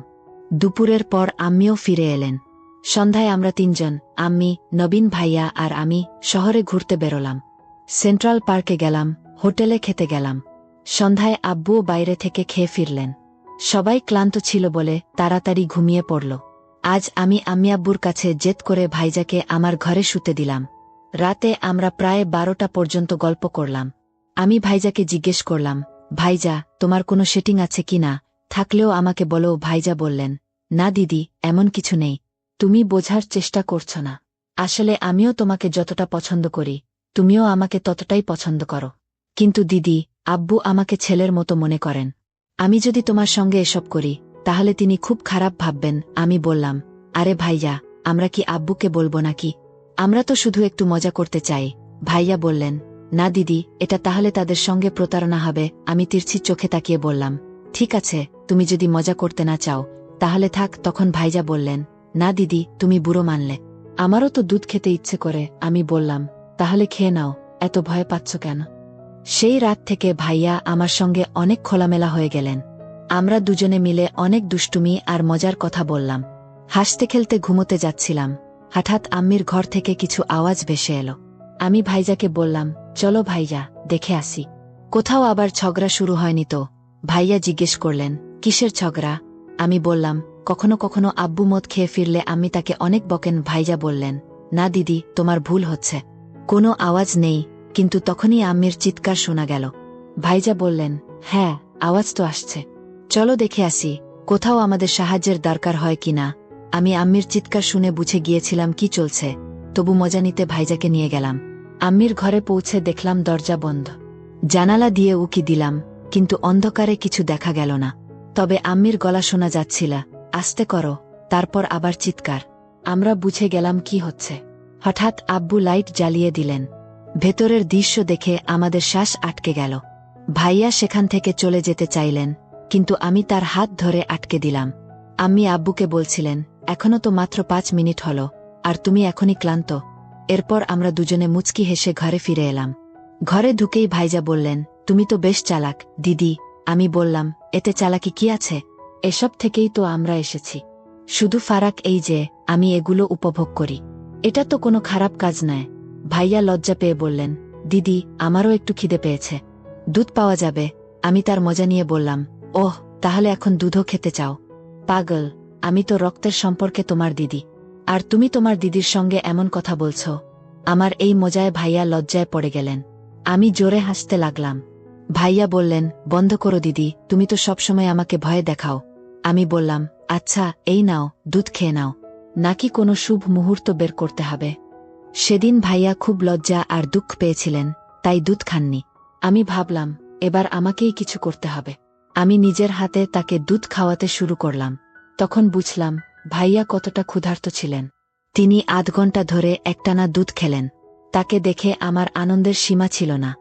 দুপুরের পর আম্মিও ফিরে এলেন। সন্ধ্যায় আমরা 3 জন, আম্মি, নবীন ভাইয়া আর আমি, শহরে ঘুরতে বেরোলাম। সেন্ট্রাল পার্কে গেলাম, হোটেলে খেতে গেলাম। সন্ধ্যায় আব্বুও বাইরে থেকে খেয়ে ফিরলেন। সবাই ক্লান্ত ছিল বলে তাড়াতাড়ি ঘুমিয়ে পড়ল। আজ আমি আম্মি আব্বুর কাছে জেদ করে ভাইজাকে আমার ঘরে শুতে দিলাম। রাতে আমরা প্রায় 12টা পর্যন্ত গল্প করলাম। আমি ভাইজাকে জিজ্ঞেস করলাম, ভাইজা, তোমার কোনো সেটিং আছে কিনা? থাকলেও আমাকে বলো। ভাইজা বললেন, না দিদি, এমন কিছু নেই। তুমি বোঝার চেষ্টা করছো না। আসলে আমিও তোমাকে যতটা পছন্দ করি, তুমিও আমাকে ততটাই পছন্দ করো। কিন্তু দিদি, আব্বু আমাকে ছেলের মতো মনে করেন। আমি যদি তোমার সঙ্গে এসব করি, তাহলে তিনি খুব খারাপ ভাববেন। আমি বললাম, আরে ভাইয়া, আমরা কি আব্বুকে বলবো নাকি? আমরা তো শুধু একটু মজা করতে চাই। ভাইয়া বললেন, না দিদি, এটা তাহলে তাদের সঙ্গে প্রতারণা হবে। আমি তিরছি চোখে তাকিয়ে বললাম, ঠিক আছে, তুমি যদি মজা করতে না চাও, তাহলে থাক। তখন ভাইজা বললেন, না দিদি, তুমি বুড়ো মানলে। আমারও তো দুধ খেতে ইচ্ছে করে। আমি বললাম, তাহলে খেয়ে নাও, এত ভয় পাচ্ছ কেন? সেই রাত থেকে ভাইয়া আমার সঙ্গে অনেক খোলামেলা হয়ে গেলেন। আমরা দুজনে মিলে অনেক দুষ্টুমি আর মজার কথা বললাম। হাসতে খেলতে ঘুমোতে যাচ্ছিলাম, হঠাৎ আম্মির ঘর থেকে কিছু আওয়াজ ভেসে এলো। আমি ভাইজাকে বললাম, চলো ভাইজা, দেখে আসি। কোথাও আবার ঝগড়া শুরু হয়নি তো? ভাইয়া জিজ্ঞেস করলেন, কিসের ঝগড়া? আমি বললাম, কখনো কখনো আব্বু মদ খেয়ে ফিরলে আমি তাকে অনেক বকেন। ভাইজা বললেন, না দিদি, তোমার ভুল হচ্ছে। কোনো আওয়াজ নেই, কিন্তু তখনই আম্মির চিৎকার শোনা গেল। ভাইজা বললেন, হ্যাঁ, আওয়াজ তো আসছে। চলো দেখে আসি, কোথাও আমাদের সাহায্যের দরকার হয় কিনা। আমি আম্মির চিৎকার শুনে বুঝে গিয়েছিলাম কি চলছে, তবু মজা নিতে ভাইজাকে নিয়ে গেলাম। আম্মির ঘরে পৌঁছে দেখলাম দরজা বন্ধ। জানালা দিয়ে উকি দিলাম, কিন্তু অন্ধকারে কিছু দেখা গেল না। তবে আম্মির গলা শোনা যাচ্ছিল, আস্তে করো। তারপর আবার চিৎকার। আমরা বুঝে গেলাম কি হচ্ছে। হঠাৎ আব্বু লাইট জ্বালিয়ে দিলেন। ভেতরের দৃশ্য দেখে আমাদের শ্বাস আটকে গেল। ভাইয়া সেখান থেকে চলে যেতে চাইলেন, কিন্তু আমি তার হাত ধরে আটকে দিলাম। আম্মি আব্বুকে বলছিলেন, এখনো তো মাত্র 5 মিনিট হলো, আর তুমি এখনই ক্লান্ত। এরপর আমরা দুজনে মুচকি হেসে ঘরে ফিরে এলাম। ঘরে ঢুকেই ভাইজা বললেন, তুমি তো বেশ চালাক দিদি। আমি বললাম, এতে চালাকি কি আছে? এসব থেকেই তো আমরা এসেছি। শুধু ফারাক এই যে আমি এগুলো উপভোগ করি। এটা তো কোনো খারাপ কাজ নয়। ভাইয়া লজ্জা পেয়ে বললেন, দিদি, আমারও একটু খিদে পেয়েছে। দুধ পাওয়া যাবে? আমি তার মজা নিয়ে বললাম, ওহ, তাহলে এখন দুধও খেতে চাও? পাগল, আমি তো রক্তের সম্পর্কে তোমার দিদি, আর তুমি তোমার দিদির সঙ্গে এমন কথা বলছো? আমার এই মজায় ভাইয়া লজ্জায় পড়ে গেলেন। আমি জোরে হাসতে লাগলাম। ভাইয়া বললেন, বন্ধ করো দিদি, তুমি তো সবসময় আমাকে ভয় দেখাও। আমি বললাম, আচ্ছা, এই নাও, দুধ খেয়ে নাও। নাকি কোনো শুভ মুহূর্ত বের করতে হবে? সেদিন ভাইয়া খুব লজ্জা আর দুঃখ পেয়েছিলেন, তাই দুধ খাননি। আমি ভাবলাম, এবার আমাকেই কিছু করতে হবে। আমি নিজের হাতে তাকে দুধ খাওয়াতে শুরু করলাম। তখন বুঝলাম ভাইয়া কতটা ক্ষুধার্ত ছিলেন। তিনি আধ ঘন্টা ধরে একটানা দুধ খেলেন। তাকে দেখে আমার আনন্দের সীমা ছিল না।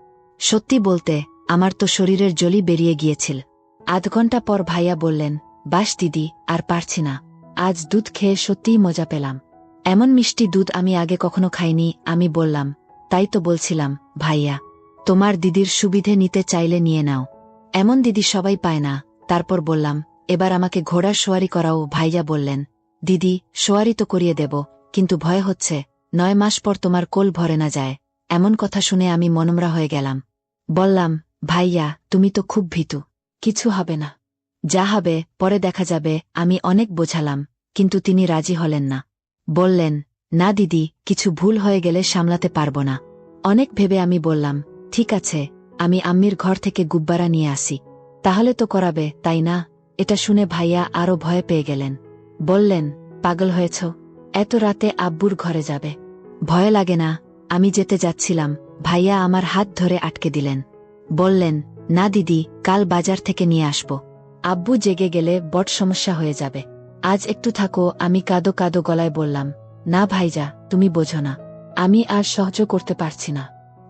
সত্যি বলতে, আমার তো শরীরের জলি বেরিয়ে গিয়েছিল। আধ ঘন্টা পর ভাইয়া বললেন, বাস দিদি, আর পারছি না। আজ দুধ খেয়ে সত্যিই মজা পেলাম। এমন মিষ্টি দুধ আমি আগে কখনো খাইনি। আমি বললাম, তাই তো বলছিলাম ভাইয়া, তোমার দিদির সুবিধে নিতে চাইলে নিয়ে নাও। এমন দিদি সবাই পায় না। তারপর বললাম, এবার আমাকে ঘোড়ার সোয়ারি করাও। ভাইয়া বললেন, দিদি, সোয়ারি তো করিয়ে দেব, কিন্তু ভয় হচ্ছে 9 মাস পর তোমার কোল ভরে না যায়। এমন কথা শুনে আমি মনমরা হয়ে গেলাম। বললাম, ভাইয়া, তুমি তো খুব ভীতু। কিছু হবে না। যা হবে পরে দেখা যাবে। আমি অনেক বোঝালাম, কিন্তু তিনি রাজি হলেন না। বললেন, না দিদি, কিছু ভুল হয়ে গেলে সামলাতে পারব না। অনেক ভেবে আমি বললাম, ঠিক আছে, আমি আম্মির ঘর থেকে গুব্বারা নিয়ে আসি। তাহলে তো করাবে, তাই না? এটা শুনে ভাইয়া আরো ভয় পেয়ে গেলেন। বললেন, পাগল হয়েছ? এত রাতে আব্বুর ঘরে যাবে? ভয় লাগে না? আমি যেতে যাচ্ছিলাম, ভাইয়া আমার হাত ধরে আটকে দিলেন। বললেন, না দিদি, কাল বাজার থেকে নিয়ে আসব। আব্বু জেগে গেলে বড় সমস্যা হয়ে যাবে। আজ একটু থাকো। আমি কাঁদো কাঁদো গলায় বললাম, না ভাইজা, তুমি বোঝো না। আমি আর সহ্য করতে পারছি না।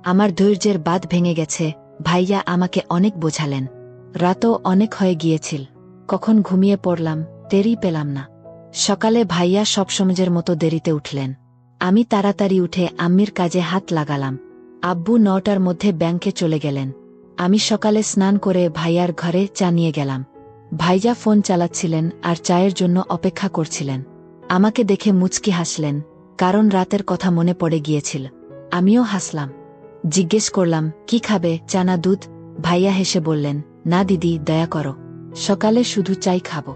আমার ধৈর্যের বাঁধ ভেঙে গেছে। ভাইয়া আমাকে অনেক বোঝালেন। রাতও অনেক হয়ে গিয়েছিল। কখন ঘুমিয়ে পড়লাম টেরই পেলাম না। সকালে ভাইয়া সবসময়ের মতো দেরিতে উঠলেন। আমি তাড়াতাড়ি উঠে আম্মির কাজে হাত লাগালাম। আব্বু 9টার মধ্যে ব্যাংকে চলে গেলেন। আমি সকালে স্নান করে ভাইয়ার ঘরে চা নিয়ে গেলাম। ভাইজা ফোন চালাচ্ছিলেন আর চায়ের জন্য অপেক্ষা করছিলেন। আমাকে দেখে মুচকি হাসলেন, কারণ রাতের কথা মনে পড়ে গিয়েছিল। আমিও হাসলাম। জিজ্ঞেস করলাম, কি খাবে, চা না দুধ? ভাইয়া হেসে বললেন, না দিদি, দয়া করো, সকালে শুধু চাই খাবো।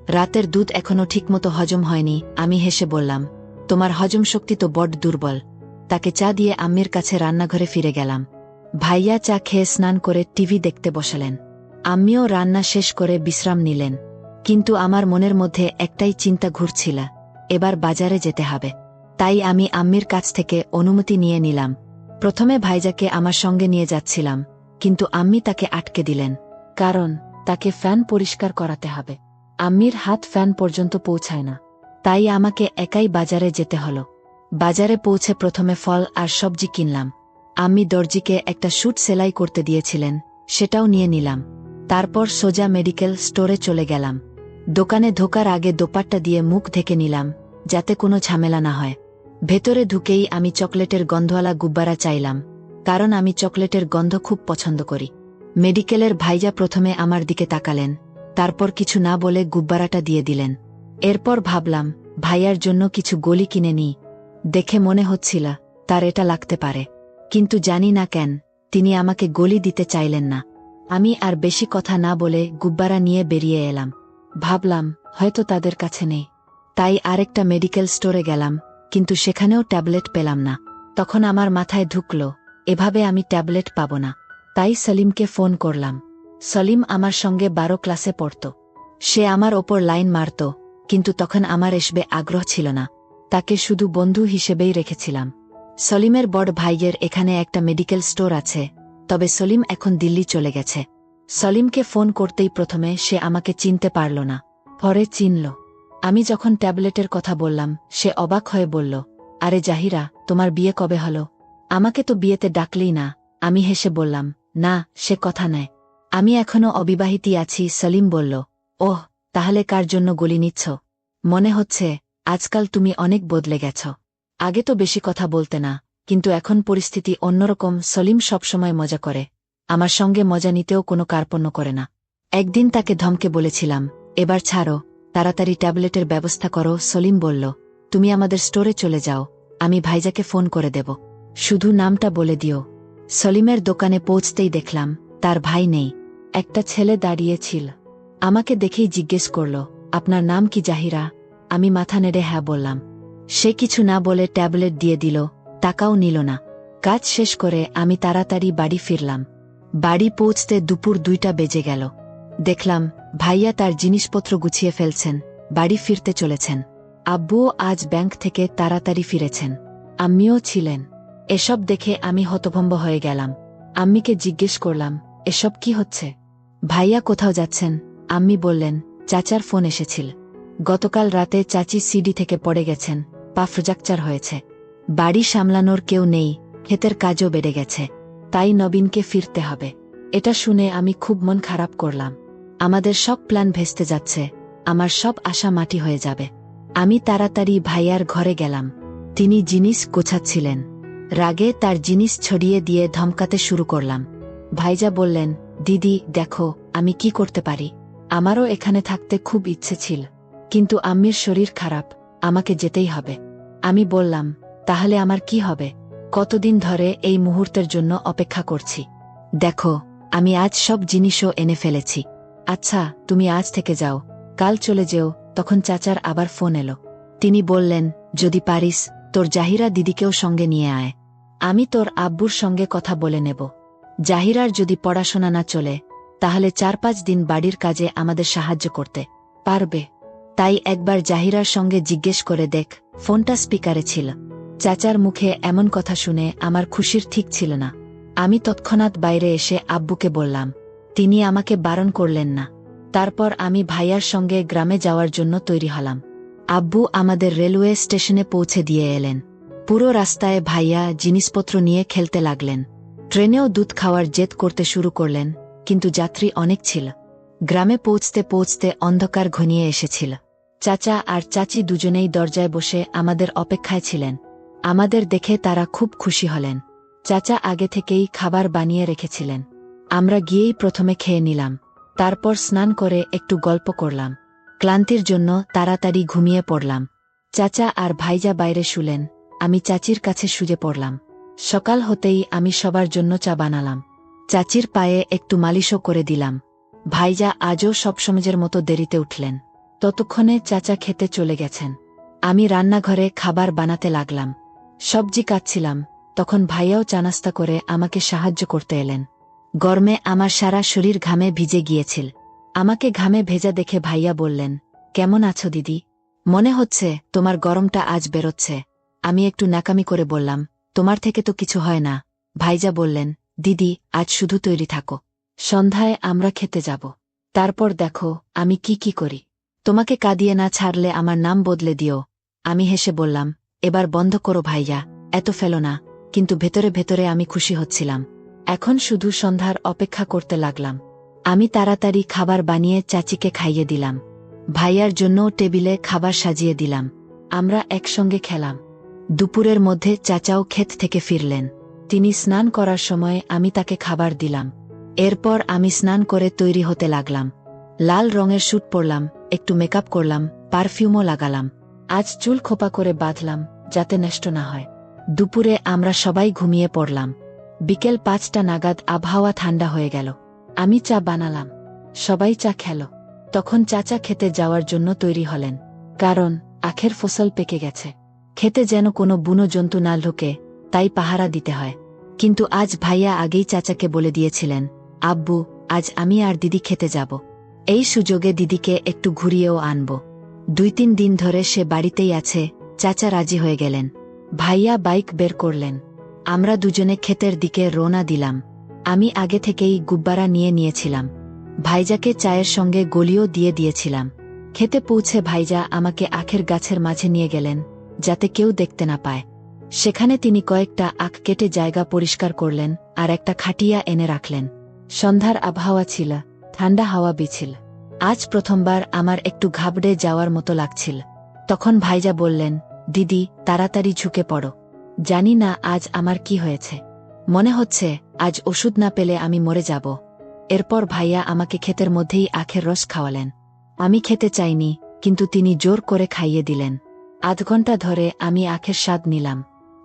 রাতের দুধ এখনো ঠিকমতো হজম হয়নি। আমি হেসে বললাম, তোমার হজম শক্তি তো বড় দুর্বল। তাকে চা দিয়ে আম্মির কাছে রান্নাঘরে ফিরে গেলাম। ভাইয়া চা খেয়ে স্নান করে টিভি দেখতে বসালেন। আম্মিও রান্না শেষ করে বিশ্রাম নিলেন। কিন্তু আমার মনের মধ্যে একটাই চিন্তা ঘুরছিল, এবার বাজারে যেতে হবে। তাই আমি আম্মির কাছ থেকে অনুমতি নিয়ে নিলাম। প্রথমে ভাইজাকে আমার সঙ্গে নিয়ে যাচ্ছিলাম, কিন্তু আম্মি তাকে আটকে দিলেন। কারণ তাকে ফ্যান পরিষ্কার করাতে হবে। আম্মির হাত ফ্যান পর্যন্ত পৌঁছায় না। তাই আমাকে একাই বাজারে যেতে হলো। বাজারে পৌঁছে প্রথমে ফল আর সবজি কিনলাম। আম্মি দর্জিকে একটা স্যুট সেলাই করতে দিয়েছিলেন, সেটাও নিয়ে নিলাম। তারপর সোজা মেডিকেল স্টোরে চলে গেলাম। দোকানে ঢোকার আগে দোপাট্টা দিয়ে মুখ ঢেকে নিলাম, যাতে কোনো ঝামেলা না হয়। ভেতরে ঢুকেই আমি চকলেটের গন্ধওয়ালা গুব্বারা চাইলাম, কারণ আমি চকলেটের গন্ধ খুব পছন্দ করি। মেডিকেলের ভাইজা প্রথমে আমার দিকে তাকালেন, তারপর কিছু না বলে গুব্বারাটা দিয়ে দিলেন। এরপর ভাবলাম ভাইয়ার জন্য কিছু গলি কিনে নিই। দেখে মনে হচ্ছিল তার এটা লাগতে পারে, কিন্তু জানি না কেন তিনি আমাকে গলি দিতে চাইলেন না। আমি আর বেশি কথা না বলে গুব্বারা নিয়ে বেরিয়ে এলাম। ভাবলাম হয়তো তাদের কাছে নেই। তাই আরেকটা মেডিকেল স্টোরে গেলাম, কিন্তু সেখানেও ট্যাবলেট পেলাম না। তখন আমার মাথায় ঢুকল, এভাবে আমি ট্যাবলেট পাব না। তাই সলিমকে ফোন করলাম। সলিম আমার সঙ্গে 12 ক্লাসে পড়ত। সে আমার ওপর লাইন মারত, কিন্তু তখন আমার এসবে আগ্রহ ছিল না। তাকে শুধু বন্ধু হিসেবেই রেখেছিলাম। সলিমের বড় ভাইয়ের এখানে একটা মেডিকেল স্টোর আছে, তবে সলিম এখন দিল্লি চলে গেছে। সলিমকে ফোন করতেই প্রথমে সে আমাকে চিনতে পারল না, পরে চিনল। আমি যখন ট্যাবলেটের কথা বললাম, সে অবাক হয়ে বলল, আরে জাহিরা, তোমার বিয়ে কবে হলো? আমাকে তো বিয়েতে ডাকলেই না। আমি হেসে বললাম, না, সে কথা নেয়, আমি এখনো অবিবাহিতই আছি। সলিম বলল, ওহ, তাহলে কার জন্য গলি নিচ্ছ? মনে হচ্ছে আজকাল তুমি অনেক বদলে গেছ। আগে তো বেশি কথা বলতে না, কিন্তু এখন পরিস্থিতি অন্যরকম। সলিম সবসময় মজা করে, আমার সঙ্গে মজা নিতেও কোনো কার্পণ্য করে না। একদিন তাকে ধমকে বলেছিলাম, এবার ছাড়ো, তাড়াতাড়ি ট্যাবলেটের ব্যবস্থা করো। সলিম বলল, তুমি আমাদের স্টোরে চলে যাও, আমি ভাইজাকে ফোন করে দেব, শুধু নামটা বলে দিও। সলিমের দোকানে পৌঁছতেই দেখলাম তার ভাই নেই। একটা ছেলে দাঁড়িয়েছিল। আমাকে দেখেই জিজ্ঞেস করল, আপনার নাম কি জাহিরা? আমি মাথা নেড়ে হ্যাঁ বললাম। সে কিছু না বলে ট্যাবলেট দিয়ে দিল, টাকাও নিল না। কাজ শেষ করে আমি তাড়াতাড়ি বাড়ি ফিরলাম। বাড়ি পৌঁছতে দুপুর 2টা বেজে গেল। দেখলাম ভাইয়া তার জিনিসপত্র গুছিয়ে ফেলছেন, বাড়ি ফিরতে চলেছেন। আব্বুও আজ ব্যাংক থেকে তাড়াতাড়ি ফিরেছেন। আম্মিও ছিলেন। এসব দেখে আমি হতভম্ব হয়ে গেলাম। আম্মিকে জিজ্ঞেস করলাম, এসব কি হচ্ছে? ভাইয়া কোথাও যাচ্ছেন? আম্মি বললেন, চাচার ফোন এসেছিল। গতকাল রাতে চাচি সিডি থেকে পড়ে গেছেন, পা ফ্র্যাকচার হয়েছে। বাড়ি সামলানোর কেউ নেই, ক্ষেতের কাজও বেড়ে গেছে, তাই নবীনকে ফিরতে হবে। এটা শুনে আমি খুব মন খারাপ করলাম। আমাদের সব প্ল্যান ভেস্তে যাচ্ছে, আমার সব আশা মাটি হয়ে যাবে। আমি তাড়াতাড়ি ভাইয়ার ঘরে গেলাম। তিনি জিনিস গোছাচ্ছিলেন। রাগে তার জিনিস ছড়িয়ে দিয়ে ধমকাতে শুরু করলাম। ভাইজা বললেন, দিদি দেখো, আমি কি করতে পারি? আমারও এখানে থাকতে খুব ইচ্ছে ছিল, কিন্তু আম্মির শরীর খারাপ, আমাকে যেতেই হবে। আমি বললাম, তাহলে আমার কি হবে? কতদিন ধরে এই মুহূর্তের জন্য অপেক্ষা করছি। দেখো, আমি আজ সব জিনিসও এনে ফেলেছি। আচ্ছা, তুমি আজ থেকে যাও, কাল চলে যেও। তখন চাচার আবার ফোন এলো। তিনি বললেন, যদি পারিস তোর জাহিরা দিদিকেও সঙ্গে নিয়ে আয়। আমি তোর আব্বুর সঙ্গে কথা বলে নেব। জাহিরার যদি পড়াশোনা না চলে, তাহলে 4-5 দিন বাড়ির কাজে আমাদের সাহায্য করতে পারবে। তাই একবার জাহিরার সঙ্গে জিজ্ঞেস করে দেখ। ফোনটা স্পিকারে ছিল। চাচার মুখে এমন কথা শুনে আমার খুশির ঠিক ছিল না। আমি তৎক্ষণাৎ বাইরে এসে আব্বুকে বললাম। তিনি আমাকে বারণ করলেন না। তারপর আমি ভাইয়ার সঙ্গে গ্রামে যাওয়ার জন্য তৈরি হলাম। আব্বু আমাদের রেলওয়ে স্টেশনে পৌঁছে দিয়ে এলেন। পুরো রাস্তায় ভাইয়া জিনিসপত্র নিয়ে খেলতে লাগলেন। ট্রেনেও দুধ খাওয়ার জেদ করতে শুরু করলেন, কিন্তু যাত্রী অনেক ছিল। গ্রামে পৌঁছতে পৌঁছতে অন্ধকার ঘনিয়ে এসেছিল। চাচা আর চাচি দুজনেই দরজায় বসে আমাদের অপেক্ষায় ছিলেন। আমাদের দেখে তারা খুব খুশি হলেন। চাচা আগে থেকেই খাবার বানিয়ে রেখেছিলেন। আমরা গিয়েই প্রথমে খেয়ে নিলাম। তারপর স্নান করে একটু গল্প করলাম। ক্লান্তির জন্য তাড়াতাড়ি ঘুমিয়ে পড়লাম। চাচা আর ভাইজা বাইরে শুলেন, আমি চাচির কাছে শুয়ে পড়লাম। সকাল হতেই আমি সবার জন্য চা বানালাম। চাচির পায়ে একটু মালিশও করে দিলাম। ভাইজা আজও সবসময়ের মতো দেরিতে উঠলেন। ততক্ষণে চাচা খেতে চলে গেছেন। আমি রান্নাঘরে খাবার বানাতে লাগলাম। সবজি কাটছিলাম, তখন ভাইয়াও চা নাস্তা করে আমাকে সাহায্য করতে এলেন। গরমে আমার সারা শরীর ঘামে ভিজে গিয়েছিল। আমাকে ঘামে ভেজা দেখে ভাইয়া বললেন, কেমন আছো দিদি? মনে হচ্ছে তোমার গরমটা আজ বেরোচ্ছে। আমি একটু ন্যাকামি করে বললাম, তোমার থেকে তো কিছু হয় না। ভাইজা বললেন, দিদি আজ শুধু তৈরি থাকো, সন্ধ্যায় আমরা খেতে যাব। তারপর দেখো আমি কি করি। তোমাকে কাঁদিয়ে না ছাড়লে আমার নাম বদলে দিও। আমি হেসে বললাম, এবার বন্ধ করো ভাইয়া, এত ফেলো না। কিন্তু ভেতরে ভেতরে আমি খুশি হচ্ছিলাম। এখন শুধু সন্ধ্যার অপেক্ষা করতে লাগলাম। আমি তাড়াতাড়ি খাবার বানিয়ে চাচিকে খাইয়ে দিলাম। ভাইয়ার জন্যও টেবিলে খাবার সাজিয়ে দিলাম। আমরা একসঙ্গে খেলাম। দুপুরের মধ্যে চাচাও ক্ষেত থেকে ফিরলেন। তিনি স্নান করার সময় আমি তাকে খাবার দিলাম। এরপর আমি স্নান করে তৈরি হতে লাগলাম। লাল রঙের স্যুট পরলাম, একটু মেকআপ করলাম, পারফিউমও লাগালাম। আজ চুল খোপা করে বাঁধলাম, যাতে নষ্ট না হয়। দুপুরে আমরা সবাই ঘুমিয়ে পড়লাম। বিকেল 5টা নাগাদ আবহাওয়া ঠান্ডা হয়ে গেল। আমি চা বানালাম। সবাই চা খেল। তখন চাচা খেতে যাওয়ার জন্য তৈরি হলেন। কারণ আখের ফসল পেকে গেছে। খেতে যেন কোনো বুনো জন্তু না ঢোকে, তাই পাহারা দিতে হয়। কিন্তু আজ ভাইয়া আগেই চাচাকে বলে দিয়েছিলেন, আব্বু আজ আমি আর দিদি খেতে যাব। এই সুযোগে দিদিকে একটু ঘুরিয়েও আনব। 2-3 দিন ধরে সে বাড়িতেই আছে। চাচা রাজি হয়ে গেলেন। ভাইয়া বাইক বের করলেন। আমরা দুজনে ক্ষেতের দিকে রওনা দিলাম। আমি আগে থেকেই গুব্বারা নিয়ে নিয়েছিলাম। ভাইজাকে চায়ের সঙ্গে গলিও দিয়ে দিয়েছিলাম। খেতে পৌঁছে ভাইজা আমাকে আখের গাছের মাঝে নিয়ে গেলেন, যাতে কেউ দেখতে না পায়। সেখানে তিনি কয়েকটা আখ কেটে জায়গা পরিষ্কার করলেন আর একটা খাটিয়া এনে রাখলেন। সন্ধ্যার আবহাওয়া ছিল, ঠান্ডা হাওয়া বিছিল। আজ প্রথমবার আমার একটু ঘাবড়ে যাওয়ার মতো লাগছিল। তখন ভাইজা বললেন, দিদি তাড়াতাড়ি ঝুঁকে পড়ো। জানি না আজ আমার কি হয়েছে। মনে হচ্ছে আজ ওষুধ না পেলে আমি মরে যাব। এরপর ভাইয়া আমাকে ক্ষেতের মধ্যেই আখের রস খাওয়ালেন। আমি খেতে চাইনি, কিন্তু তিনি জোর করে খাইয়ে দিলেন। আধ ঘন্টা ধরে আমি আখের স্বাদ নিলাম।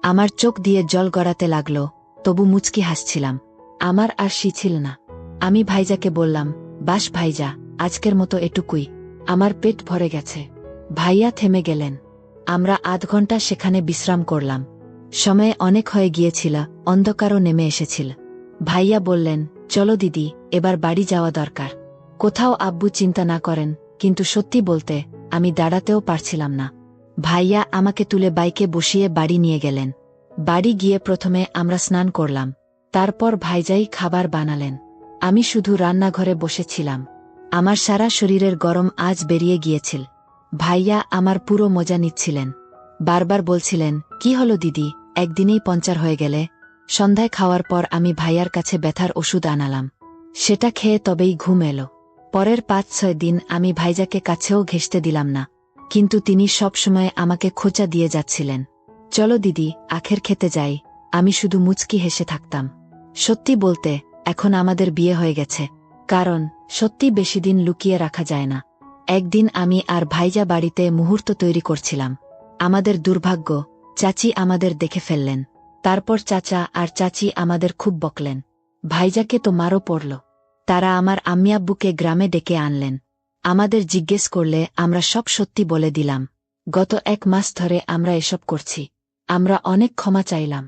আমার চোখ দিয়ে জল গড়াতে লাগল, তবু মুচকি হাসছিলাম। আমার আর ছিল না। আমি ভাইজাকে বললাম, বাস ভাইজা, আজকের মতো এটুকুই, আমার পেট ভরে গেছে। ভাইয়া থেমে গেলেন। আমরা আধ ঘন্টা সেখানে বিশ্রাম করলাম। সময় অনেক হয়ে গিয়েছিল, অন্ধকারও নেমে এসেছিল। ভাইয়া বললেন, চলো দিদি, এবার বাড়ি যাওয়া দরকার। কোথাও আব্বু চিন্তা না করেন, কিন্তু সত্যি বলতে আমি দাঁড়াতেও পারছিলাম না। ভাইয়া আমাকে তুলে বাইকে বসিয়ে বাড়ি নিয়ে গেলেন। বাড়ি গিয়ে প্রথমে আমরা স্নান করলাম। তারপর ভাইজাই খাবার বানালেন। আমি শুধু রান্নাঘরে বসেছিলাম। আমার সারা শরীরের গরম আজ বেরিয়ে গিয়েছিল। ভাইয়া আমার পুরো মজা নিচ্ছিলেন। বারবার বলছিলেন, কি হলো দিদি, একদিনেই পঞ্চার হয়ে গেলে। সন্ধ্যায় খাওয়ার পর আমি ভাইয়ার কাছে ব্যথার ওষুধ আনালাম। সেটা খেয়ে তবেই ঘুম এলো। পরের 5-6 দিন আমি ভাইজাকে কাছেও ঘেঁষতে দিলাম না। কিন্তু তিনি সবসময় আমাকে খোঁচা দিয়ে যাচ্ছিলেন। চলো দিদি, আখের খেতে যাই। আমি শুধু মুচকি হেসে থাকতাম। সত্যি বলতে এখন আমাদের বিয়ে হয়ে গেছে। কারণ সত্যি বেশি দিন লুকিয়ে রাখা যায় না। একদিন আমি আর ভাইজা বাড়িতে মুহূর্ত তৈরি করছিলাম। আমাদের দুর্ভাগ্য, চাচি আমাদের দেখে ফেললেন। তারপর চাচা আর চাচি আমাদের খুব বকলেন। ভাইজাকে তো মারও পড়ল। তারা আমার আম্মি আব্বুকে গ্রামে ডেকে আনলেন। আমাদের জিজ্ঞেস করলে আমরা সব সত্যি বলে দিলাম। গত 1 মাস ধরে আমরা এসব করছি। আমরা অনেক ক্ষমা চাইলাম।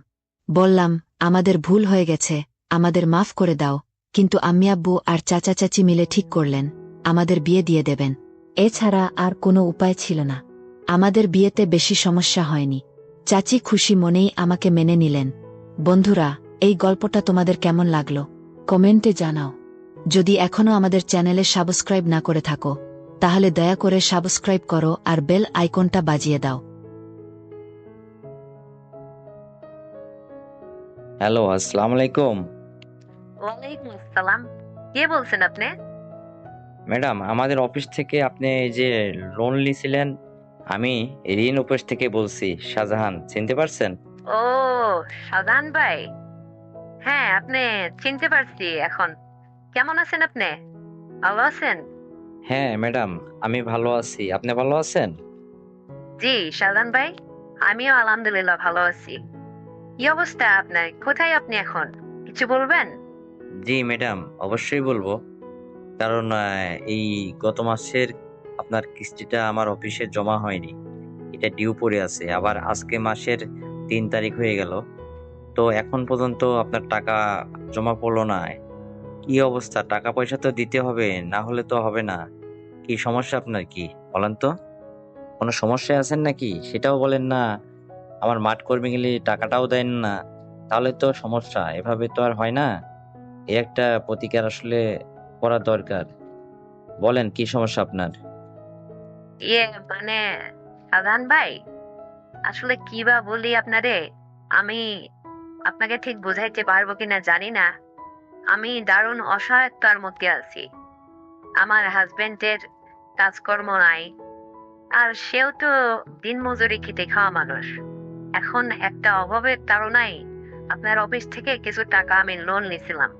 বললাম, আমাদের ভুল হয়ে গেছে, আমাদের মাফ করে দাও। কিন্তু আম্মি আব্বু আর চাচা চাচি মিলে ঠিক করলেন, আমাদের বিয়ে দিয়ে দেবেন। এছাড়া আর কোনো উপায় ছিল না। আমাদের বিয়েতে বেশি সমস্যা হয়নি। চাচি খুশি মনেই আমাকে মেনে নিলেন। বন্ধুরা, এই গল্পটা তোমাদের কেমন লাগলো কমেন্টে জানাও। যদি এখনো আমাদের চ্যানেলে সাবস্ক্রাইব না করে থাকো, তাহলে দয়া করে সাবস্ক্রাইব করো আর বেল আইকনটা বাজিয়ে দাও। হ্যালো, আসসালামু আলাইকুম। ওয়ালাইকুম আসসালাম। কে বলছেন আপনি? ম্যাডাম, আমাদের অফিস থেকে আপনি এই যে লোন নিয়েছিলেন, আমি ঋণ অফিস থেকে বলছি, শাহজাহান, চিনতে পারছেন? ও, শাহজাহান ভাই। হ্যাঁ, আপনি চিনতে পারছি এখন। কেমন আছেন আপনি? ভালো আছেন? হ্যাঁ ম্যাডাম, আমি ভালো আছি। আপনি ভালো আছেন? জি শাহজাহান ভাই, আমিও আলহামদুলিল্লাহ ভালো আছি। কি অবস্থা আপনার? কোথায় আপনি এখন? কিছু বলবেন? জি ম্যাডাম, অবশ্যই বলবো। কারণ এই গত মাসের আপনার কিস্তিটা আমার অফিসে জমা হয়নি। এটা ডিউ পড়ে আছে। আবার আজকে মাসের 3 তারিখ হয়ে গেল। তো এখন পর্যন্ত আপনার টাকা জমা পড়লো না। কি অবস্থা? টাকা পয়সা তো দিতে হবে, না হলে তো হবে না। কি সমস্যা আপনার, কি বলেন তো? কোনো সমস্যায় আছেন নাকি? সেটাও বলেন না। আমার মাঠ কর্মী গেলে টাকাটাও দেন না, তাহলে তো সমস্যা। এভাবে তো আর হয় না। এর একটা প্রতিকার আসলে করা দরকার। বলেন কি সমস্যা আপনার? ইয়ে মানে সাজান ভাই, আসলে কি বা বলি আপনারে। আমি আপনাকে ঠিক বুঝাইতে পারবো কিনা জানি না। আমি দারুণ অসহায়তার মধ্যে আছি। আমার হাজবেন্ডের কাজকর্ম নাই, আর সেও তো দিন মজুরি খেটে খাওয়া মানুষ। এখন একটা অভাবের তাড়নায় আপনার অফিস থেকে কিছু টাকা আমি লোন নিয়েছিলাম।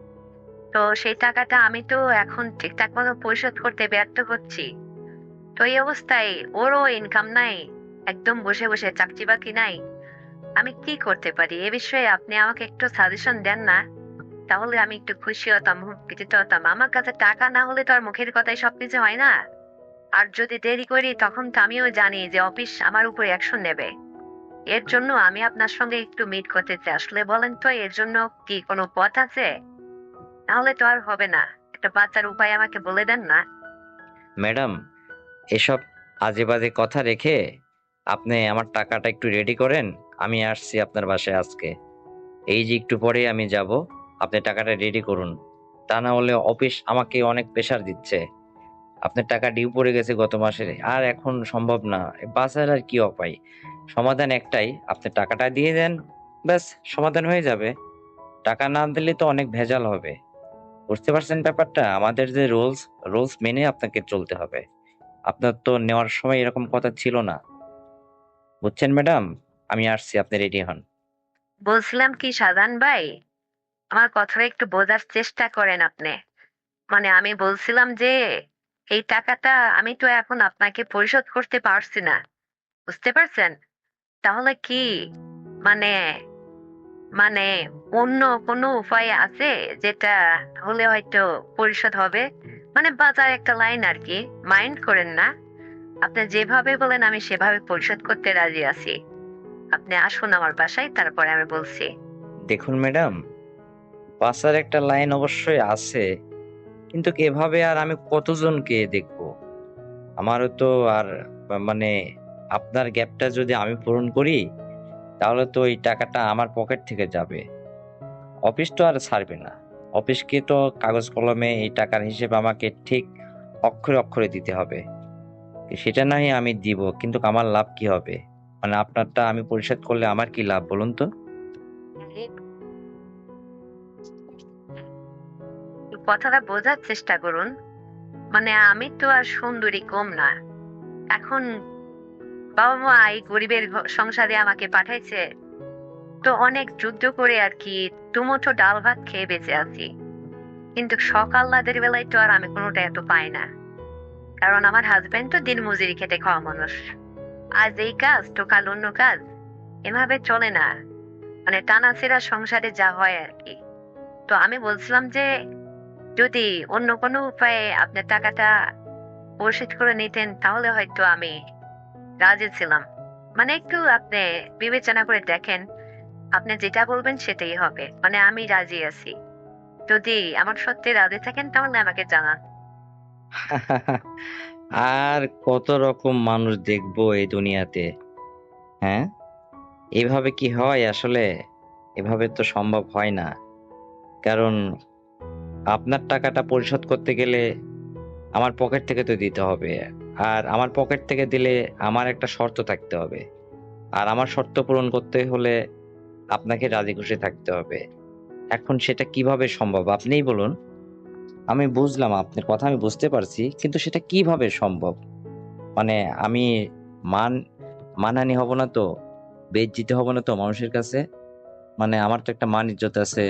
তো সেই টাকাটা আমি তো এখন ঠিকঠাক মতো পরিশোধ করতে ব্যর্থ হচ্ছি। তো এই অবস্থায় ওরও ইনকাম নাই, একদম বসে বসে চাকরি বাকরি নাই। আমি কি করতে পারি এ বিষয়ে আপনি আমাকে একটু সাজেশন দেন না? তাহলে আমি একটু খুশি হতাম, উপকৃত হতাম। আমার কাছে টাকা না হলে তো আর মুখের কথাই সবকিছু হয় না। আর যদি দেরি করি তখন তো আমিও জানি যে অফিস আমার উপর অ্যাকশন নেবে। এর জন্য আমি আপনার সঙ্গে একটু মিট করতে চাই। আসলে বলেন তো, এর জন্য কি কোনো পথ আছে? তাহলে তো আর হবে না। একটা বাচ্চার উপায় আমাকে বলে দেন না। ম্যাডাম, এসব আজে বাজে কথা রেখে আপনি আমার টাকাটা একটু রেডি করেন। আমি আসছি আপনার বাসায় আজকে। এই যে একটু পরে আমি যাব। আপনি টাকাটা রেডি করুন। তা না হলে অফিস আমাকে অনেক প্রেশার দিচ্ছে। আপনার টাকা ডিউ পড়ে গেছে গত মাসের, আর এখন সম্ভব না। বাঁচার আর কি উপায়? সমাধান একটাই, আপনি টাকাটা দিয়ে দেন, ব্যাস সমাধান হয়ে যাবে। টাকা না দিলে তো অনেক ভেজাল হবে। বুঝতে পারছেন ব্যাপারটা? আমাদের যে রুলস, রুলস মেনে আপনাকে চলতে হবে। আপনার তো নেওয়ার সময় এরকম কথা ছিল না। বুঝছেন ম্যাডাম? আমি আসছি, আপনি রেডি হন। বলছিলাম কি সাজান ভাই, আমার কথাটা একটু বোঝার চেষ্টা করেন আপনি। আমি বলছিলাম যে এই টাকাটা আমি তো এখন আপনাকে পরিশোধ করতে পারছি না। বুঝতে পারছেন? তাহলে কি মানে মানে অন্য কোনো উপায় আছে যেটা হলে হয়তো পরিশোধ হবে? বাজার একটা লাইন আর কি। মাইন্ড করেন না। আপনি যেভাবে বলেন আমি সেভাবে পরিশোধ করতে রাজি আছি। আপনি আসুন আমার বাসায়, তারপরে আমি বলছি। দেখুন ম্যাডাম, বাসার একটা লাইন অবশ্যই আছে, কিন্তু এভাবে আর আমি কতজনকে দেখবো? আমারও তো আর মানে আপনার গ্যাপটা যদি আমি পূরণ করি, তাহলে তো এই টাকাটা আমার পকেট থেকে যাবে। অফিস তো আর ছাড়বে না। অফিসকে তো কাগজ কলমে এই টাকার হিসেব আমাকে ঠিক অক্ষরে অক্ষরে দিতে হবে। সেটা নয় আমি দিব, কিন্তু আমার লাভ কি হবে? আপনারটা আমি পরিশোধ করলে আমার কি লাভ বলুন তো? একটু কথাটা বোঝার চেষ্টা করুন। আমি তো আর সুন্দরী কম না। এখন বাবা মা এই গরিবের সংসারে আমাকে পাঠাইছে। তো অনেক যুদ্ধ করে আর কি দুমুঠো ডাল ভাত খেয়ে বেঁচে আছি। কিন্তু সকালদের বেলায় তো আর আমি কোনোটা এত পাই না। কারণ আমার হাজবেন্ড তো দিন মজুরি খেটে খাওয়া মানুষ। আজ এই কাজ তো কাল অন্য কাজ, এভাবে চলে না। টানাছেঁড়া সংসারে যা হয় আর কি। তো আমি বলছিলাম যে যদি অন্য কোনো উপায়ে আপনার টাকাটা পরিশোধ করে নিতেন তাহলে হয়তো আমি রাজি ছিলাম। একটু আপনি বিবেচনা করে দেখেন। আপনি যেটা বলবেন সেটাই হবে। আমি রাজি আছি। যদি আমার সত্যি রাজি থাকেন তাহলে আমাকে জানান। আর কত রকম মানুষ দেখবো এই দুনিয়াতে? হ্যাঁ, এভাবে কি হয় আসলে? এভাবে তো সম্ভব হয় না। কারণ আপনার টাকাটা পরিশোধ করতে গেলে আমার পকেট থেকে তো দিতে হবে। আর আমার পকেট থেকে দিলে আমার একটা শর্ত থাকতে হবে। আর আমার শর্ত পূরণ করতে হলে আপনাকে রাজি খুশি থাকতে হবে। এখন সেটা কিভাবে সম্ভব আপনিই বলুন। আমি বুঝলাম আপনার কথা, আমি বুঝতে পারছি, কিন্তু সেটা কিভাবে সম্ভব? মানে আমি মান মানহানি হব না তো? বেইজ্জতি হব না তো মানুষের কাছে? আমার তো একটা মান ইজ্জত আছে।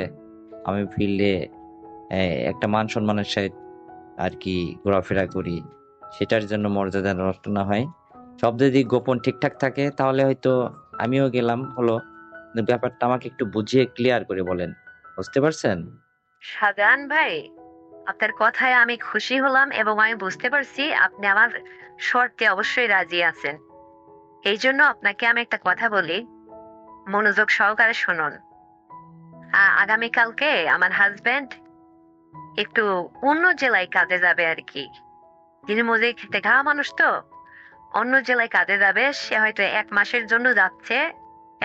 আমি ফিল্ডে একটা মান সম্মানের সাথে আর কি ঘোরাফেরা করি। সেটার জন্য মর্যাদা নষ্ট না হয়, সব যদি গোপন ঠিকঠাক থাকে, তাহলে হয়তো আমিও গেলাম হলো। কিন্তু ব্যাপারটা আমাকে একটু বুঝিয়ে ক্লিয়ার করে বলেন। বুঝতে পারছেন? শাহজাহান ভাই, আপনার কথায় আমি খুশি হলাম এবং আমি বুঝতে পারছি আপনি আমার শর্তে অবশ্যই রাজি আছেন। এই জন্য আপনাকে আমি একটা কথা বলি, মনোযোগ সহকারে শুনুন। আগামীকালকে আমার হাজবেন্ড একটু অন্য জেলায় কাজে যাবে আর কি। তিনি মজুরি খেতে খাওয়া মানুষ তো, অন্য জেলায় কাজে যাবে। সে হয়তো 1 মাসের জন্য যাচ্ছে,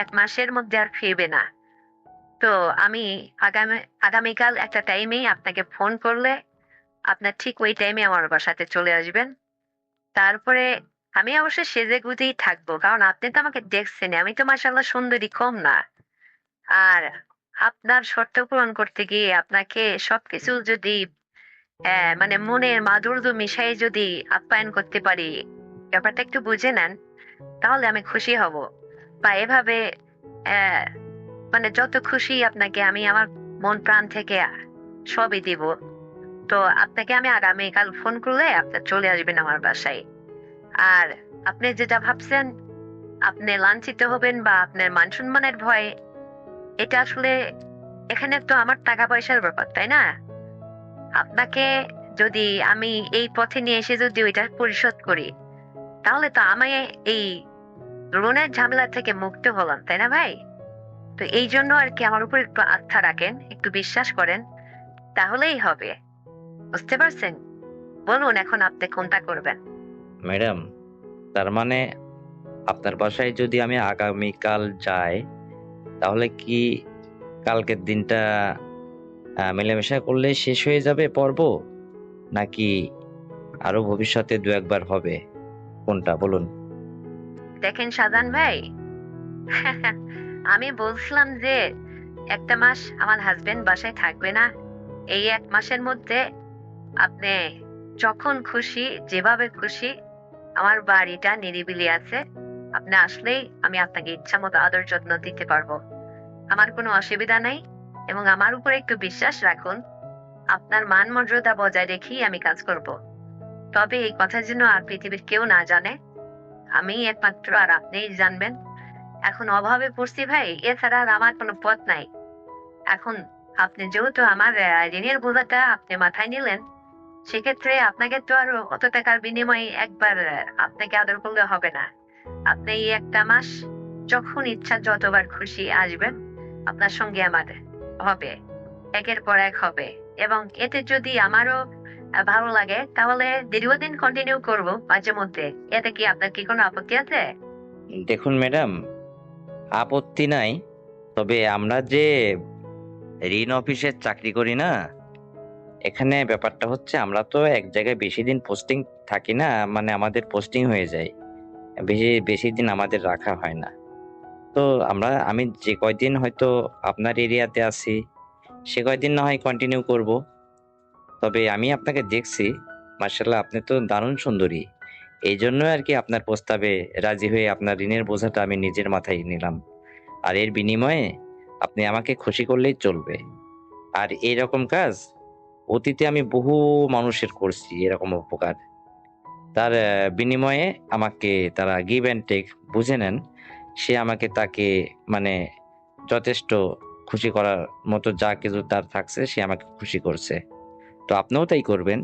1 মাসের মধ্যে আর ফিরবে না। তো আমি আগামীকাল একটা টাইমেই আপনাকে ফোন করলে আপনার ঠিক ওই টাইমে আমার বাসাতে চলে আসবেন। তারপরে আমি অবশ্য সেজে গুজেই থাকবো, কারণ আপনি তো আমাকে দেখছেন, আমি তো মাশাআল্লাহ সুন্দরী কম না। আর আপনার শর্ত পূরণ করতে গিয়ে আপনাকে সবকিছু যদি মানে মনের মাধুর্য মিশাই যদি আপ্যায়ন করতে পারি, ব্যাপারটা একটু বুঝে নেন, তাহলে আমি খুশি হব। বা এভাবে আহ, মানে যত খুশি আপনাকে আমি আমার মন প্রাণ থেকে সবই দিব। তো আপনাকে আমি আগামীকাল ফোন করলে আপনি চলে আসবেন আমার বাসায়। আর আপনি যেটা ভাবছেন আপনি লাঞ্ছিত হবেন বা আপনার মান সম্মানের ভয়, এটা আসলে এখানে তো আমার টাকা পয়সার ব্যাপার, তাই না? আপনাকে যদি আমি এই পথে নিয়ে এসে যদি ওইটা পরিশোধ করি, তাহলে তো আমি এই লোনের ঝামেলা থেকে মুক্ত হলাম, তাই না ভাই? তো এই জন্য আর কি আমার উপর একটু আস্থা রাখেন, একটু বিশ্বাস করেন, তাহলেই হবে। বুঝতে পারছেন? বলুন এখন আপনি কোনটা করবেন। ম্যাডাম, তার মানে আপনার বাসায় যদি আমি আগামীকাল যাই, তাহলে কি কালকের দিনটা মেলামেশা করলে শেষ হয়ে যাবে পর্ব, নাকি আরো ভবিষ্যতে দু একবার হবে? কোনটা বলুন? দেখেন সাজান ভাই, আমি বলছিলাম যে 1 মাস আমার হাজবেন্ড বাসায় থাকবে না। এই 1 মাসের মধ্যে আপনি যখন খুশি যেভাবে খুশি, আমার বাড়িটা নিরিবিলি আছে, আপনি আসলেই আমি আপনাকে ইচ্ছা মতো আদর যত্ন দিতে পারবো। আমার কোনো অসুবিধা নাই। এবং আমার উপরে একটু বিশ্বাস রাখুন, আপনার মান মর্যাদা বজায় রেখেই আমি কাজ করব। তবে এই কথা যেন আর পৃথিবীর কেউ না জানে, আমি একমাত্র আর আপনিই জানবেন। এখন অভাবে পড়ছি ভাই, এছাড়া আর আমার কোনো পথ নাই। এখন আপনি যেহেতু আমার ঋণের বোঝাটা আপনি মাথায় নিলেন, সেক্ষেত্রে আপনাকে তো আর অত টাকার বিনিময়ে একবার আপনাকে আদর করলে হবে না। আপনি এই 1 মাস যখন ইচ্ছা যতবার খুশি আসবেন, আপনার সঙ্গে আমার হবে, একের পর এক হবে। এবং এতে যদি আমারও ভালো লাগে, তাহলে দীর্ঘদিন কন্টিনিউ করব মাঝে মধ্যে। এতে কি আপনার কি কোনো আপত্তি আছে? দেখুন ম্যাডাম, আপত্তি নাই। তবে আমরা যে ঋণ অফিসে চাকরি করি না, এখানে ব্যাপারটা হচ্ছে আমরা তো এক জায়গায় বেশি দিন পোস্টিং থাকি না, মানে আমাদের পোস্টিং হয়ে যায়, বেশি বেশি দিন আমাদের রাখা হয় না। তো আমি যে কয়দিন হয়তো আপনার এরিয়াতে আছি, সে কয়দিন না হয় কন্টিনিউ করব। তবে আমি আপনাকে দেখছি, মার্শাল্লাহ আপনি তো দারুণ সুন্দরী। এই জন্য আর কি আপনার প্রস্তাবে রাজি হয়ে আপনার ঋণের বোঝাটা আমি নিজের মাথায় নিলাম। আর এর বিনিময়ে আপনি আমাকে খুশি করলেই চলবে। আর এইরকম কাজ অতীতে আমি বহু মানুষের করছি, এরকম উপকার। তার বিনিময়ে আমাকে তারা গিভ অ্যান্ড টেক, বুঝে নেন। সে আমাকে তাকে মানে যথেষ্ট খুশি করার মতো যা কিছু তার থাকছে, সে আমাকে খুশি করছে। তো আপনিও তাই করবেন।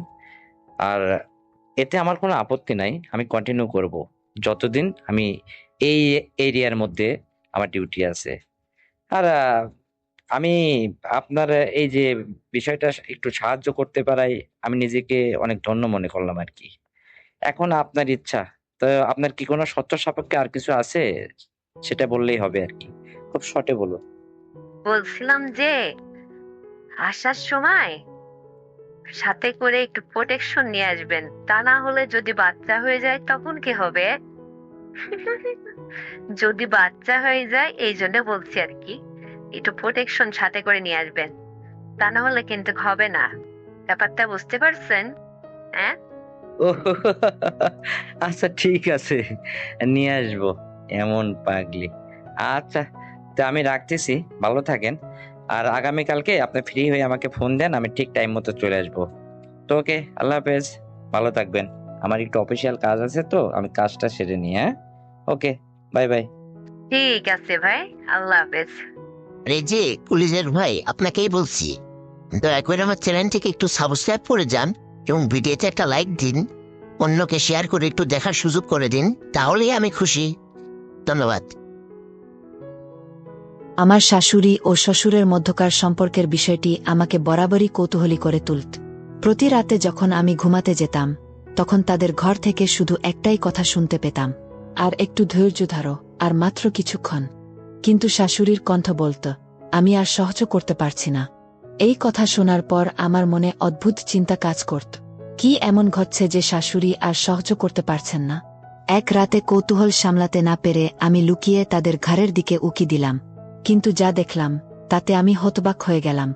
আর এতে আমার কোনো আপত্তি নাই, আমি কন্টিনিউ করব যতদিন আমি এই এরিয়ার মধ্যে আমার ডিউটি আছে। আর আমি আপনার এই যে বিষয়টা একটু সাহায্য করতে পারাই আমি নিজেকে অনেক ধন্য মনে করলাম আর কি। এখন আপনার ইচ্ছা। তো আপনার কি কোনো শর্ত সাপেক্ষে আর কিছু আছে? সেটা বললেই হবে আর কি। খুব শর্টে বলুন। বলছিলাম যে আসার সময় সাথে করে একটু প্রোটেকশন নিয়ে আসবেন, তা না হলে যদি বাচ্চা হয়ে যায় তখন কি হবে? যদি বাচ্চা হয়ে যায় এই জন্য বলছি আর কি, একটু প্রোটেকশন সাথে করে নিয়ে আসবেন, তা না হলে কিন্তু হবে না। ব্যাপারটা বুঝতে পারছেন? হ্যাঁ। ও, আচ্ছা ঠিক আছে, নিয়ে আসবো। এমন পাগলি। আচ্ছা, তো আমি রাখতেছি, ভালো থাকেন। আর আগামীকালকে আপনি ফ্রি হয়ে আমাকে ফোন দেন, আমি ঠিক টাইম মতো চলে আসবো। তো ওকে, আল্লাহ হাফেজ, ভালো থাকবেন। আমার একটু অফিসিয়াল কাজ আছে, তো আমি কাজটা সেরে নিই। হ্যাঁ, ওকে, বাই বাই। ঠিক আছে ভাই, আল্লাহ হাফেজ। আরে যে পুলিশের ভাই, আপনাকেই বলছি, দয়া করে আমার চ্যানেলটিকে একটু সাবস্ক্রাইব করে যান এবং ভিডিওতে একটা লাইক দিন, অন্যকে শেয়ার করে একটু দেখার সুযোগ করে দিন, তাহলেই আমি খুশি। ধন্যবাদ। আমার শাশুড়ি ও শ্বশুরের মধ্যকার সম্পর্কের বিষয়টি আমাকে বরাবরই কৌতূহলী করে তুলত। প্রতি রাতে যখন আমি ঘুমাতে যেতাম তখন তাদের ঘর থেকে শুধু একটাই কথা শুনতে পেতাম, আর একটু ধৈর্য ধরো, আর মাত্র কিছুক্ষণ। কিন্তু শাশুড়ির কণ্ঠ বলত, আমি আর সহ্য করতে পারছি না। এই কথা শোনার পর আমার মনে অদ্ভুত চিন্তা কাজ করত। কি এমন ঘটছে যে শাশুড়ি আর সহ্য করতে পারছেন না? এক রাতে কৌতূহল সামলাতে না পেরে আমি লুকিয়ে তাদের ঘরের দিকে উকি দিলাম, কিন্তু যা দেখলাম তাতে আমি হতবাক হয়ে গেলাম।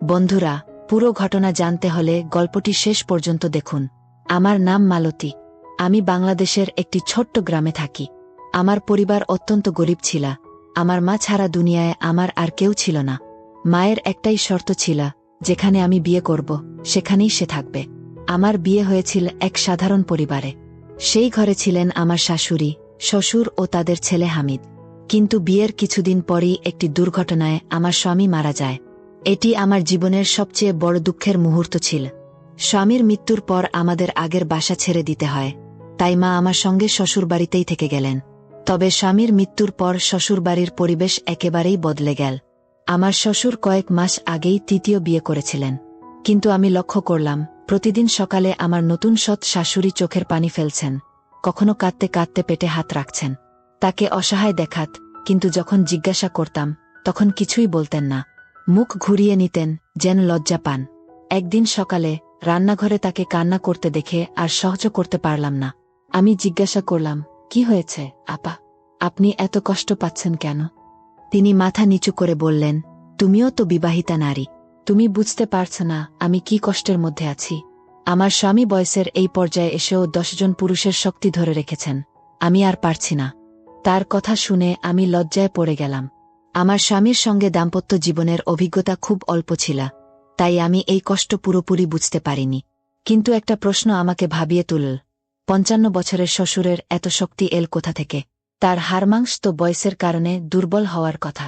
বন্ধুরা, পুরো ঘটনা জানতে হলে গল্পটি শেষ পর্যন্ত দেখুন। আমার নাম মালতী। আমি বাংলাদেশের একটি ছোট্ট গ্রামে থাকি। আমার পরিবার অত্যন্ত গরিব ছিল। আমার মা ছাড়া দুনিয়ায় আমার আর কেউ ছিল না। মায়ের একটাই শর্ত ছিল, যেখানে আমি বিয়ে করব সেখানেই সে থাকবে। আমার বিয়ে হয়েছিল এক সাধারণ পরিবারে। সেই ঘরে ছিলেন আমার শাশুড়ি, শ্বশুর ও তাদের ছেলে হামিদ। কিন্তু বিয়ের কিছুদিন পরই একটি দুর্ঘটনায় আমার স্বামী মারা যায়। এটি আমার জীবনের সবচেয়ে বড় দুঃখের মুহূর্ত ছিল। স্বামীর মৃত্যুর পর আমাদের আগের বাসা ছেড়ে দিতে হয়, তাই মা আমার সঙ্গে শ্বশুরবাড়িতেই থেকে গেলেন। তবে স্বামীর মৃত্যুর পর শ্বশুরবাড়ির পরিবেশ একেবারেই বদলে গেল। আমার শ্বশুর কয়েক মাস আগেই তৃতীয় বিয়ে করেছিলেন। কিন্তু আমি লক্ষ্য করলাম, প্রতিদিন সকালে আমার নতুন সৎ শাশুড়ি চোখের পানি ফেলছেন, কখনো কাঁদতে কাঁদতে পেটে হাত রাখছেন। তাকে অসহায় দেখাত, কিন্তু যখন জিজ্ঞাসা করতাম তখন কিছুই বলতেন না, মুখ ঘুরিয়ে নিতেন যেন লজ্জা পান। একদিন সকালে রান্নাঘরে তাকে কান্না করতে দেখে আর সহ্য করতে পারলাম না। আমি জিজ্ঞাসা করলাম, কি হয়েছে আপা, আপনি এত কষ্ট পাচ্ছেন কেন? তিনি মাথা নিচু করে বললেন, তুমিও তো বিবাহিতা নারী, তুমি বুঝতে পারছ না আমি কি কষ্টের মধ্যে আছি। আমার স্বামী বয়সের এই পর্যায়ে এসেও 10 জন পুরুষের শক্তি ধরে রেখেছেন, আমি আর পারছি না। তার কথা শুনে আমি লজ্জায় পড়ে গেলাম। আমার স্বামীর সঙ্গে দাম্পত্য জীবনের অভিজ্ঞতা খুব অল্প ছিল, তাই আমি এই কষ্ট পুরোপুরি বুঝতে পারিনি। কিন্তু একটা প্রশ্ন আমাকে ভাবিয়ে তুলল, 55 বছরের শ্বশুরের এত শক্তি এল কোথা থেকে? তার হাড়মাংস তো বয়সের কারণে দুর্বল হওয়ার কথা।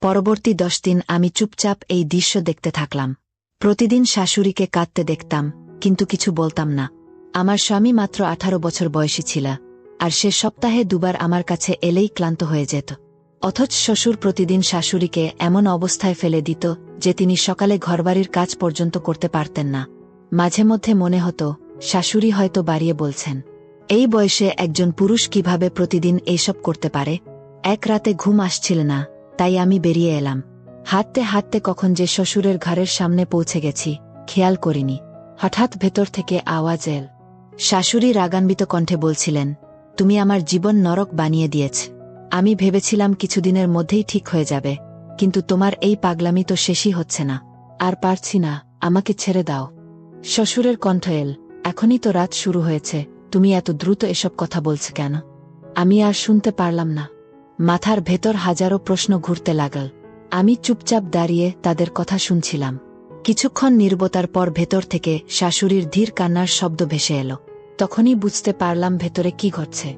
পরবর্তী 10 দিন আমি চুপচাপ এই দৃশ্য দেখতে থাকলাম। প্রতিদিন শাশুড়িকে কাঁদতে দেখতাম, কিন্তু কিছু বলতাম না। আমার স্বামী মাত্র 18 বছর বয়সী ছিল, আর সে সপ্তাহে 2 বার আমার কাছে এলেই ক্লান্ত হয়ে যেত। অথচ শ্বশুর প্রতিদিন শাশুড়িকে এমন অবস্থায় ফেলে দিত যে তিনি সকালে ঘরবাড়ির কাজ পর্যন্ত করতে পারতেন না। মাঝে মধ্যে মনে হতো শাশুড়ি হয়তো বাড়িয়ে বলছেন। এই বয়সে একজন পুরুষ কিভাবে প্রতিদিন এইসব করতে পারে? এক রাতে ঘুম আসছিল না, তাই আমি বেরিয়ে এলাম। হাঁটতে হাঁটতে কখন যে শ্বশুরের ঘরের সামনে পৌঁছে গেছি খেয়াল করিনি। হঠাৎ ভেতর থেকে আওয়াজ এল। শাশুড়ি রাগান্বিত কণ্ঠে বলছিলেন, তুমি আমার জীবন নরক বানিয়ে দিয়েছ। আমি ভেবেছিলাম কিছুদিনের মধ্যেই ঠিক হয়ে যাবে, কিন্তু তোমার এই পাগলামি তো শেষই হচ্ছে না। আর পারছি না, আমাকে ছেড়ে দাও। শ্বশুরের কণ্ঠ এল, এখনই তো রাত শুরু হয়েছে, তুমি এত দ্রুত এসব কথা বলছ কেন? আমি আর শুনতে পারলাম না। মাথার ভেতর হাজারো প্রশ্ন ঘুরতে লাগল। আমি চুপচাপ দাঁড়িয়ে তাদের কথা শুনছিলাম। কিছুক্ষণ নীরবতার পর ভেতর থেকে শাশুড়ির ধীর কান্নার শব্দ ভেসে এলো। তখনই বুঝতে পারলাম ভেতরে কি ঘটছে।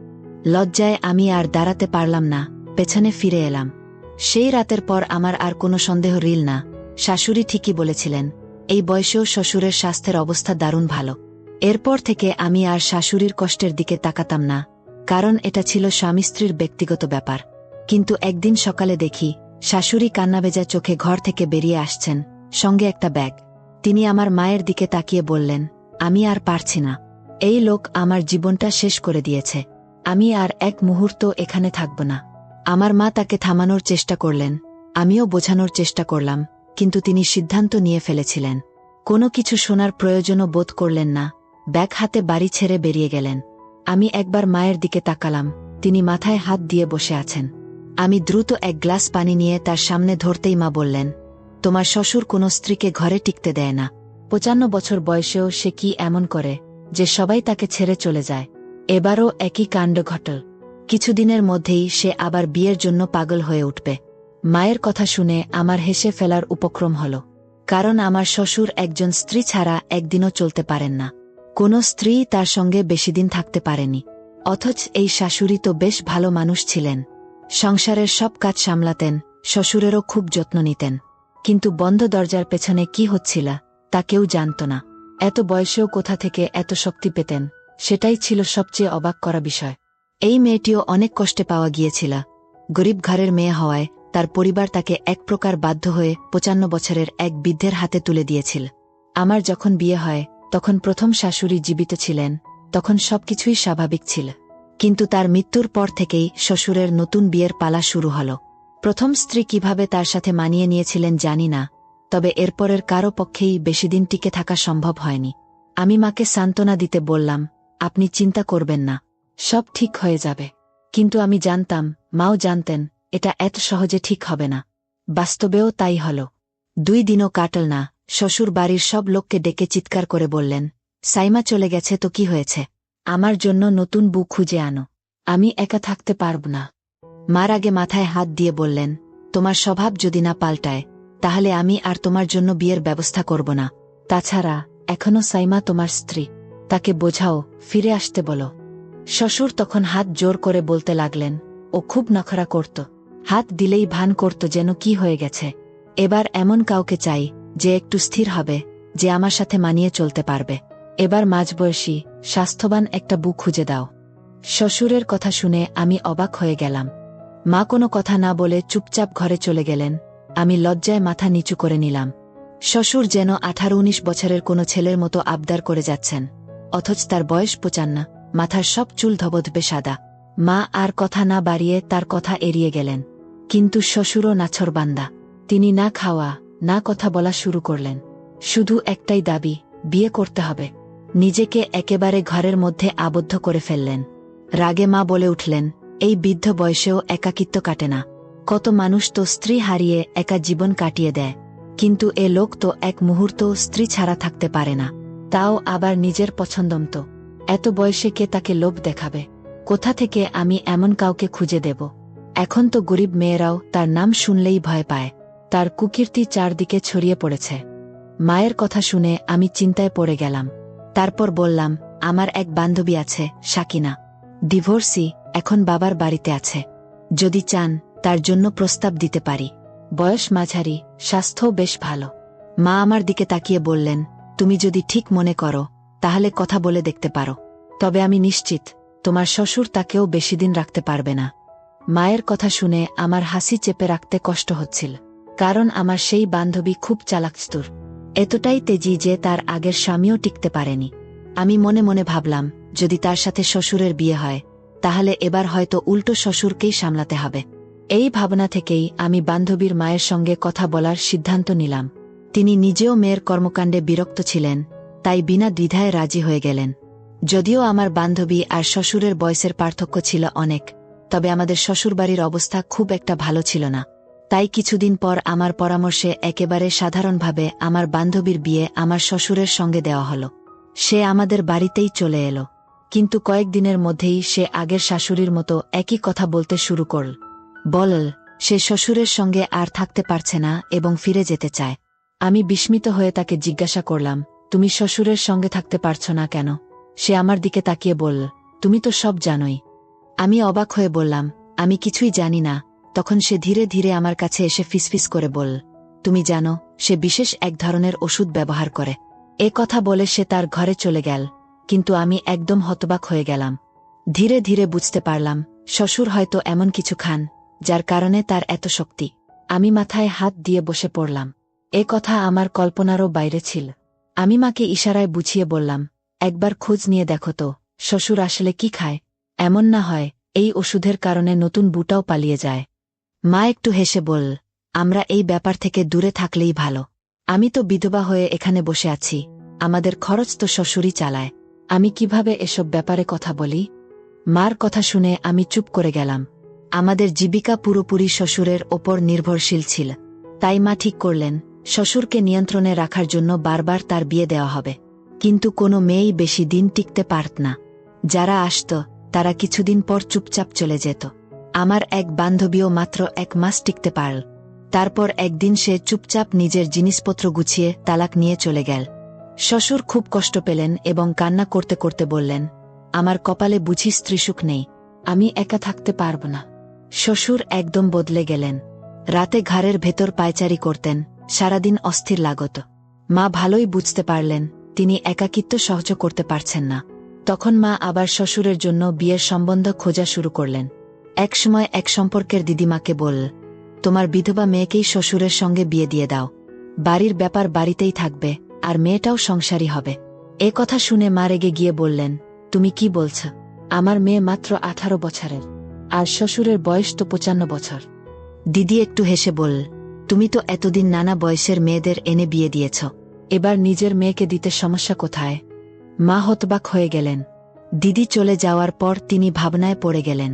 লজ্জায় আমি আর দাঁড়াতে পারলাম না, পেছনে ফিরে এলাম। সেই রাতের পর আমার আর কোনো সন্দেহ রইল না, শাশুড়ি ঠিকই বলেছিলেন, এই বয়সেও শ্বশুরের স্বাস্থ্যের অবস্থা দারুণ ভালো। এরপর থেকে আমি আর শাশুড়ির কষ্টের দিকে তাকাতাম না, কারণ এটা ছিল স্বামী স্ত্রীর ব্যক্তিগত ব্যাপার। কিন্তু একদিন সকালে দেখি শাশুড়ি কান্নাভেজা চোখে ঘর থেকে বেরিয়ে আসছেন, সঙ্গে একটা ব্যাগ। তিনি আমার মায়ের দিকে তাকিয়ে বললেন, আমি আর পারছি না। এই লোক আমার জীবনটা শেষ করে দিয়েছে। আমি আর এক মুহূর্ত এখানে থাকব না। আমার মা তাকে থামানোর চেষ্টা করলেন, আমিও বোঝানোর চেষ্টা করলাম, কিন্তু তিনি সিদ্ধান্ত নিয়ে ফেলেছিলেন। কোনো কিছু শোনার প্রয়োজনও বোধ করলেন না, ব্যাগ হাতে বাড়ি ছেড়ে বেরিয়ে গেলেন। আমি একবার মায়ের দিকে তাকালাম, তিনি মাথায় হাত দিয়ে বসে আছেন। আমি দ্রুত এক গ্লাস পানি নিয়ে তার সামনে ধরতেই মা বললেন, তোমার শ্বশুর কোনো স্ত্রীকে ঘরে টিকতে দেয় না। 55 বছর বয়সেও সে কি এমন করে যে সবাই তাকে ছেড়ে চলে যায়? এবারও একই কাণ্ড ঘটল। কিছুদিনের মধ্যেই সে আবার বিয়ের জন্য পাগল হয়ে উঠবে। মায়ের কথা শুনে আমার হেসে ফেলার উপক্রম হল, কারণ আমার শ্বশুর একজন স্ত্রী ছাড়া একদিনও চলতে পারেন না। কোনো স্ত্রী তার সঙ্গে বেশিদিন থাকতে পারেনি। অথচ এই শাশুড়ি তো বেশ ভালো মানুষ ছিলেন। সংসারের সব কাজ সামলাতেন, শ্বশুরেরও খুব যত্ন নিতেন। কিন্তু বন্ধ দরজার পেছনে কি হচ্ছিল তা কেউ জানত না। এত বয়সেও কোথা থেকে এত শক্তি পেতেন, সেটাই ছিল সবচেয়ে অবাক করা বিষয়। এই মেয়েটিও অনেক কষ্টে পাওয়া গিয়েছিল। গরিব ঘরের মেয়ে হওয়ায় তার পরিবার তাকে এক প্রকার বাধ্য হয়ে 55 বছরের এক বৃদ্ধের হাতে তুলে দিয়েছিল। আমার যখন বিয়ে হয় তখন প্রথম শাশুড়ি জীবিত ছিলেন, তখন সবকিছুই স্বাভাবিক ছিল। কিন্তু তার মৃত্যুর পর থেকেই শ্বশুরের নতুন বিয়ের পালা শুরু হল। প্রথম স্ত্রী কিভাবে তার সাথে মানিয়ে নিয়েছিলেন জানি না, তবে এরপরের কারো পক্ষেই বেশিদিন টিকে থাকা সম্ভব হয়নি। আমি মাকে সান্ত্বনা দিতে বললাম, আপনি চিন্তা করবেন না, সব ঠিক হয়ে যাবে। কিন্তু আমি জানতাম, মাও জানতেন, এটা এত সহজে ঠিক হবে না। বাস্তবেও তাই হল। 2 দিনও কাটল না, শ্বশুর বাড়ির সব লোককে ডেকে চিৎকার করে বললেন, সাইমা চলে গেছে তো কি হয়েছে? আমার জন্য নতুন বউ খুঁজে আনো, আমি একা থাকতে পারব না। মার আগে মাথায় হাত দিয়ে বললেন, তোমার স্বভাব যদি না পাল্টায় তাহলে আমি আর তোমার জন্য বিয়ের ব্যবস্থা করব না। তাছাড়া এখনো সাইমা তোমার স্ত্রী, তাকে বোঝাও, ফিরে আসতে বলো। শ্বশুর তখন হাত জোর করে বলতে লাগলেন, ও খুব নখরা করত, হাত দিলেই ভান করত যেন কি হয়ে গেছে। এবার এমন কাউকে চাই যে একটু স্থির হবে, যে আমার সাথে মানিয়ে চলতে পারবে। এবার মাঝবয়সী স্বাস্থ্যবান একটা বউ খুঁজে দাও। শ্বশুরের কথা শুনে আমি অবাক হয়ে গেলাম। মা কোনো কথা না বলে চুপচাপ ঘরে চলে গেলেন। আমি লজ্জায় মাথা নিচু করে নিলাম। শ্বশুর যেন 18-19 বছরের কোনো ছেলের মতো আবদার করে যাচ্ছেন, অথচ তার বয়স 55, মাথার সব চুল ধবধবে সাদা। মা আর কথা না বাড়িয়ে তার কথা এড়িয়ে গেলেন। কিন্তু শ্বশুরও নাছরবান্দা, তিনি না খাওয়া না কথা বলা শুরু করলেন। শুধু একটাই দাবি, বিয়ে করতে হবে। নিজেকে একেবারে ঘরের মধ্যে আবদ্ধ করে ফেললেন। রাগে মা বলে উঠলেন, এই বৃদ্ধ বয়সেও একাকিত্ব কাটে না? কত মানুষ তো স্ত্রী হারিয়ে একা জীবন কাটিয়ে দেয়, কিন্তু এ লোক তো এক মুহূর্ত স্ত্রী ছাড়া থাকতে পারে না, তাও আবার নিজের পছন্দমতো। এত বয়সে কে তাকে লোভ দেখাবে? কোথা থেকে আমি এমন কাউকে খুঁজে দেব? এখন তো গরিব মেয়েরাও তার নাম শুনলেই ভয় পায়। তার কুকীর্তি চারদিকে ছড়িয়ে পড়েছে। মায়ের কথা শুনে আমি চিন্তায় পড়ে গেলাম। তারপর বললাম, আমার এক বান্ধবী আছে, সাকিনা, ডিভোর্সি, এখন বাবার বাড়িতে আছে। যদি চান তার জন্য প্রস্তাব দিতে পারি। বয়স মাঝারি, স্বাস্থ্যও বেশ ভালো। মা আমার দিকে তাকিয়ে বললেন, তুমি যদি ঠিক মনে করো তাহলে কথা বলে দেখতে পারো, তবে আমি নিশ্চিত তোমার শ্বশুর তাকেও বেশিদিন রাখতে পারবে না। মায়ের কথা শুনে আমার হাসি চেপে রাখতে কষ্ট হচ্ছিল, কারণ আমার সেই বান্ধবী খুব চালাকচতুর, এতটাই তেজি যে তার আগের স্বামীও টিকতে পারেনি। আমি মনে মনে ভাবলাম, যদি তার সাথে শ্বশুরের বিয়ে হয় তাহলে এবার হয়তো উল্টো শ্বশুরকেই সামলাতে হবে। এই ভাবনা থেকেই আমি বান্ধবীর মায়ের সঙ্গে কথা বলার সিদ্ধান্ত নিলাম। তিনি নিজেও মেয়ের কর্মকাণ্ডে বিরক্ত ছিলেন, তাই বিনা দ্বিধায় রাজি হয়ে গেলেন। যদিও আমার বান্ধবী আর শ্বশুরের বয়সের পার্থক্য ছিল অনেক, তবে আমাদের শ্বশুরবাড়ির অবস্থা খুব একটা ভালো ছিল না। তাই কিছুদিন পর আমার পরামর্শে একেবারে সাধারণভাবে আমার বান্ধবীর বিয়ে আমার শ্বশুরের সঙ্গে দেওয়া হলো। সে আমাদের বাড়িতেই চলে এলো, কিন্তু কয়েকদিনের মধ্যেই সে আগের শাশুড়ির মতো একই কথা বলতে শুরু করল। বলল, সে শ্বশুরের সঙ্গে আর থাকতে পারছে না এবং ফিরে যেতে চায়। আমি বিস্মিত হয়ে তাকে জিজ্ঞাসা করলাম, তুমি শ্বশুরের সঙ্গে থাকতে পারছ না কেন? সে আমার দিকে তাকিয়ে বলল, তুমি তো সব জানোই। আমি অবাক হয়ে বললাম, আমি কিছুই জানি না। তখন সে ধীরে ধীরে আমার কাছে এসে ফিসফিস করে বলল, তুমি জানো, সে বিশেষ এক ধরনের ওষুধ ব্যবহার করে। এ কথা বলে সে তার ঘরে চলে গেল, কিন্তু আমি একদম হতবাক হয়ে গেলাম। ধীরে ধীরে বুঝতে পারলাম, শ্বশুর হয়তো এমন কিছু খান যার কারণে তার এত শক্তি। আমি মাথায় হাত দিয়ে বসে পড়লাম। এ কথা আমার কল্পনারও বাইরে ছিল। আমি মাকে ইশারায় বুঝিয়ে বললাম, একবার খোঁজ নিয়ে দেখো তো, শ্বশুর আসলে কি খায়। এমন না হয় এই ওষুধের কারণে নতুন বুটাও পালিয়ে যায়। মা একটু হেসে বলল, আমরা এই ব্যাপার থেকে দূরে থাকলেই ভালো। আমি তো বিধবা হয়ে এখানে বসে আছি, আমাদের খরচ তো শ্বশুরই চালায়। আমি কিভাবে এসব ব্যাপারে কথা বলি? মার কথা শুনে আমি চুপ করে গেলাম। আমাদের জীবিকা পুরোপুরি শ্বশুরের ওপর নির্ভরশীল ছিল। তাই মা ঠিক করলেন, শ্বশুরকে নিয়ন্ত্রণে রাখার জন্য বারবার তার বিয়ে দেওয়া হবে। কিন্তু কোনো মেয়েই বেশি দিন টিকতে পারত না। যারা আসত তারা কিছুদিন পর চুপচাপ চলে যেত। আমার এক বান্ধবীও মাত্র 1 মাস টিকতে পারল। তারপর একদিন সে চুপচাপ নিজের জিনিসপত্র গুছিয়ে তালাক নিয়ে চলে গেল। শ্বশুর খুব কষ্ট পেলেন এবং কান্না করতে করতে বললেন, আমার কপালে বুঝি স্ত্রীসুখ নেই, আমি একা থাকতে পারব না। শ্বশুর একদম বদলে গেলেন। রাতে ঘরের ভেতর পায়চারি করতেন, সারাদিন অস্থির লাগত। মা ভালোই বুঝতে পারলেন তিনি একাকিত্ব সহ্য করতে পারছেন না। তখন মা আবার শ্বশুরের জন্য বিয়ের সম্বন্ধ খোঁজা শুরু করলেন। একসময় এক সম্পর্কের দিদিমাকে বলল, তোমার বিধবা মেয়েকেই শ্বশুরের সঙ্গে বিয়ে দিয়ে দাও। বাড়ির ব্যাপার বাড়িতেই থাকবে, আর মেয়েটাও সংসারী হবে। এ কথা শুনে মা রেগে গিয়ে বললেন, তুমি কি বলছ? আমার মেয়ে মাত্র 18 বছরের, আর শ্বশুরের বয়স তো 55 বছর। দিদি একটু হেসে বলল, তুমি তো এতদিন নানা বয়সের মেয়েদের এনে বিয়ে দিয়েছ, এবার নিজের মেয়েকে দিতে সমস্যা কোথায়? মা হতবাক হয়ে গেলেন। দিদি চলে যাওয়ার পর তিনি ভাবনায় পড়ে গেলেন।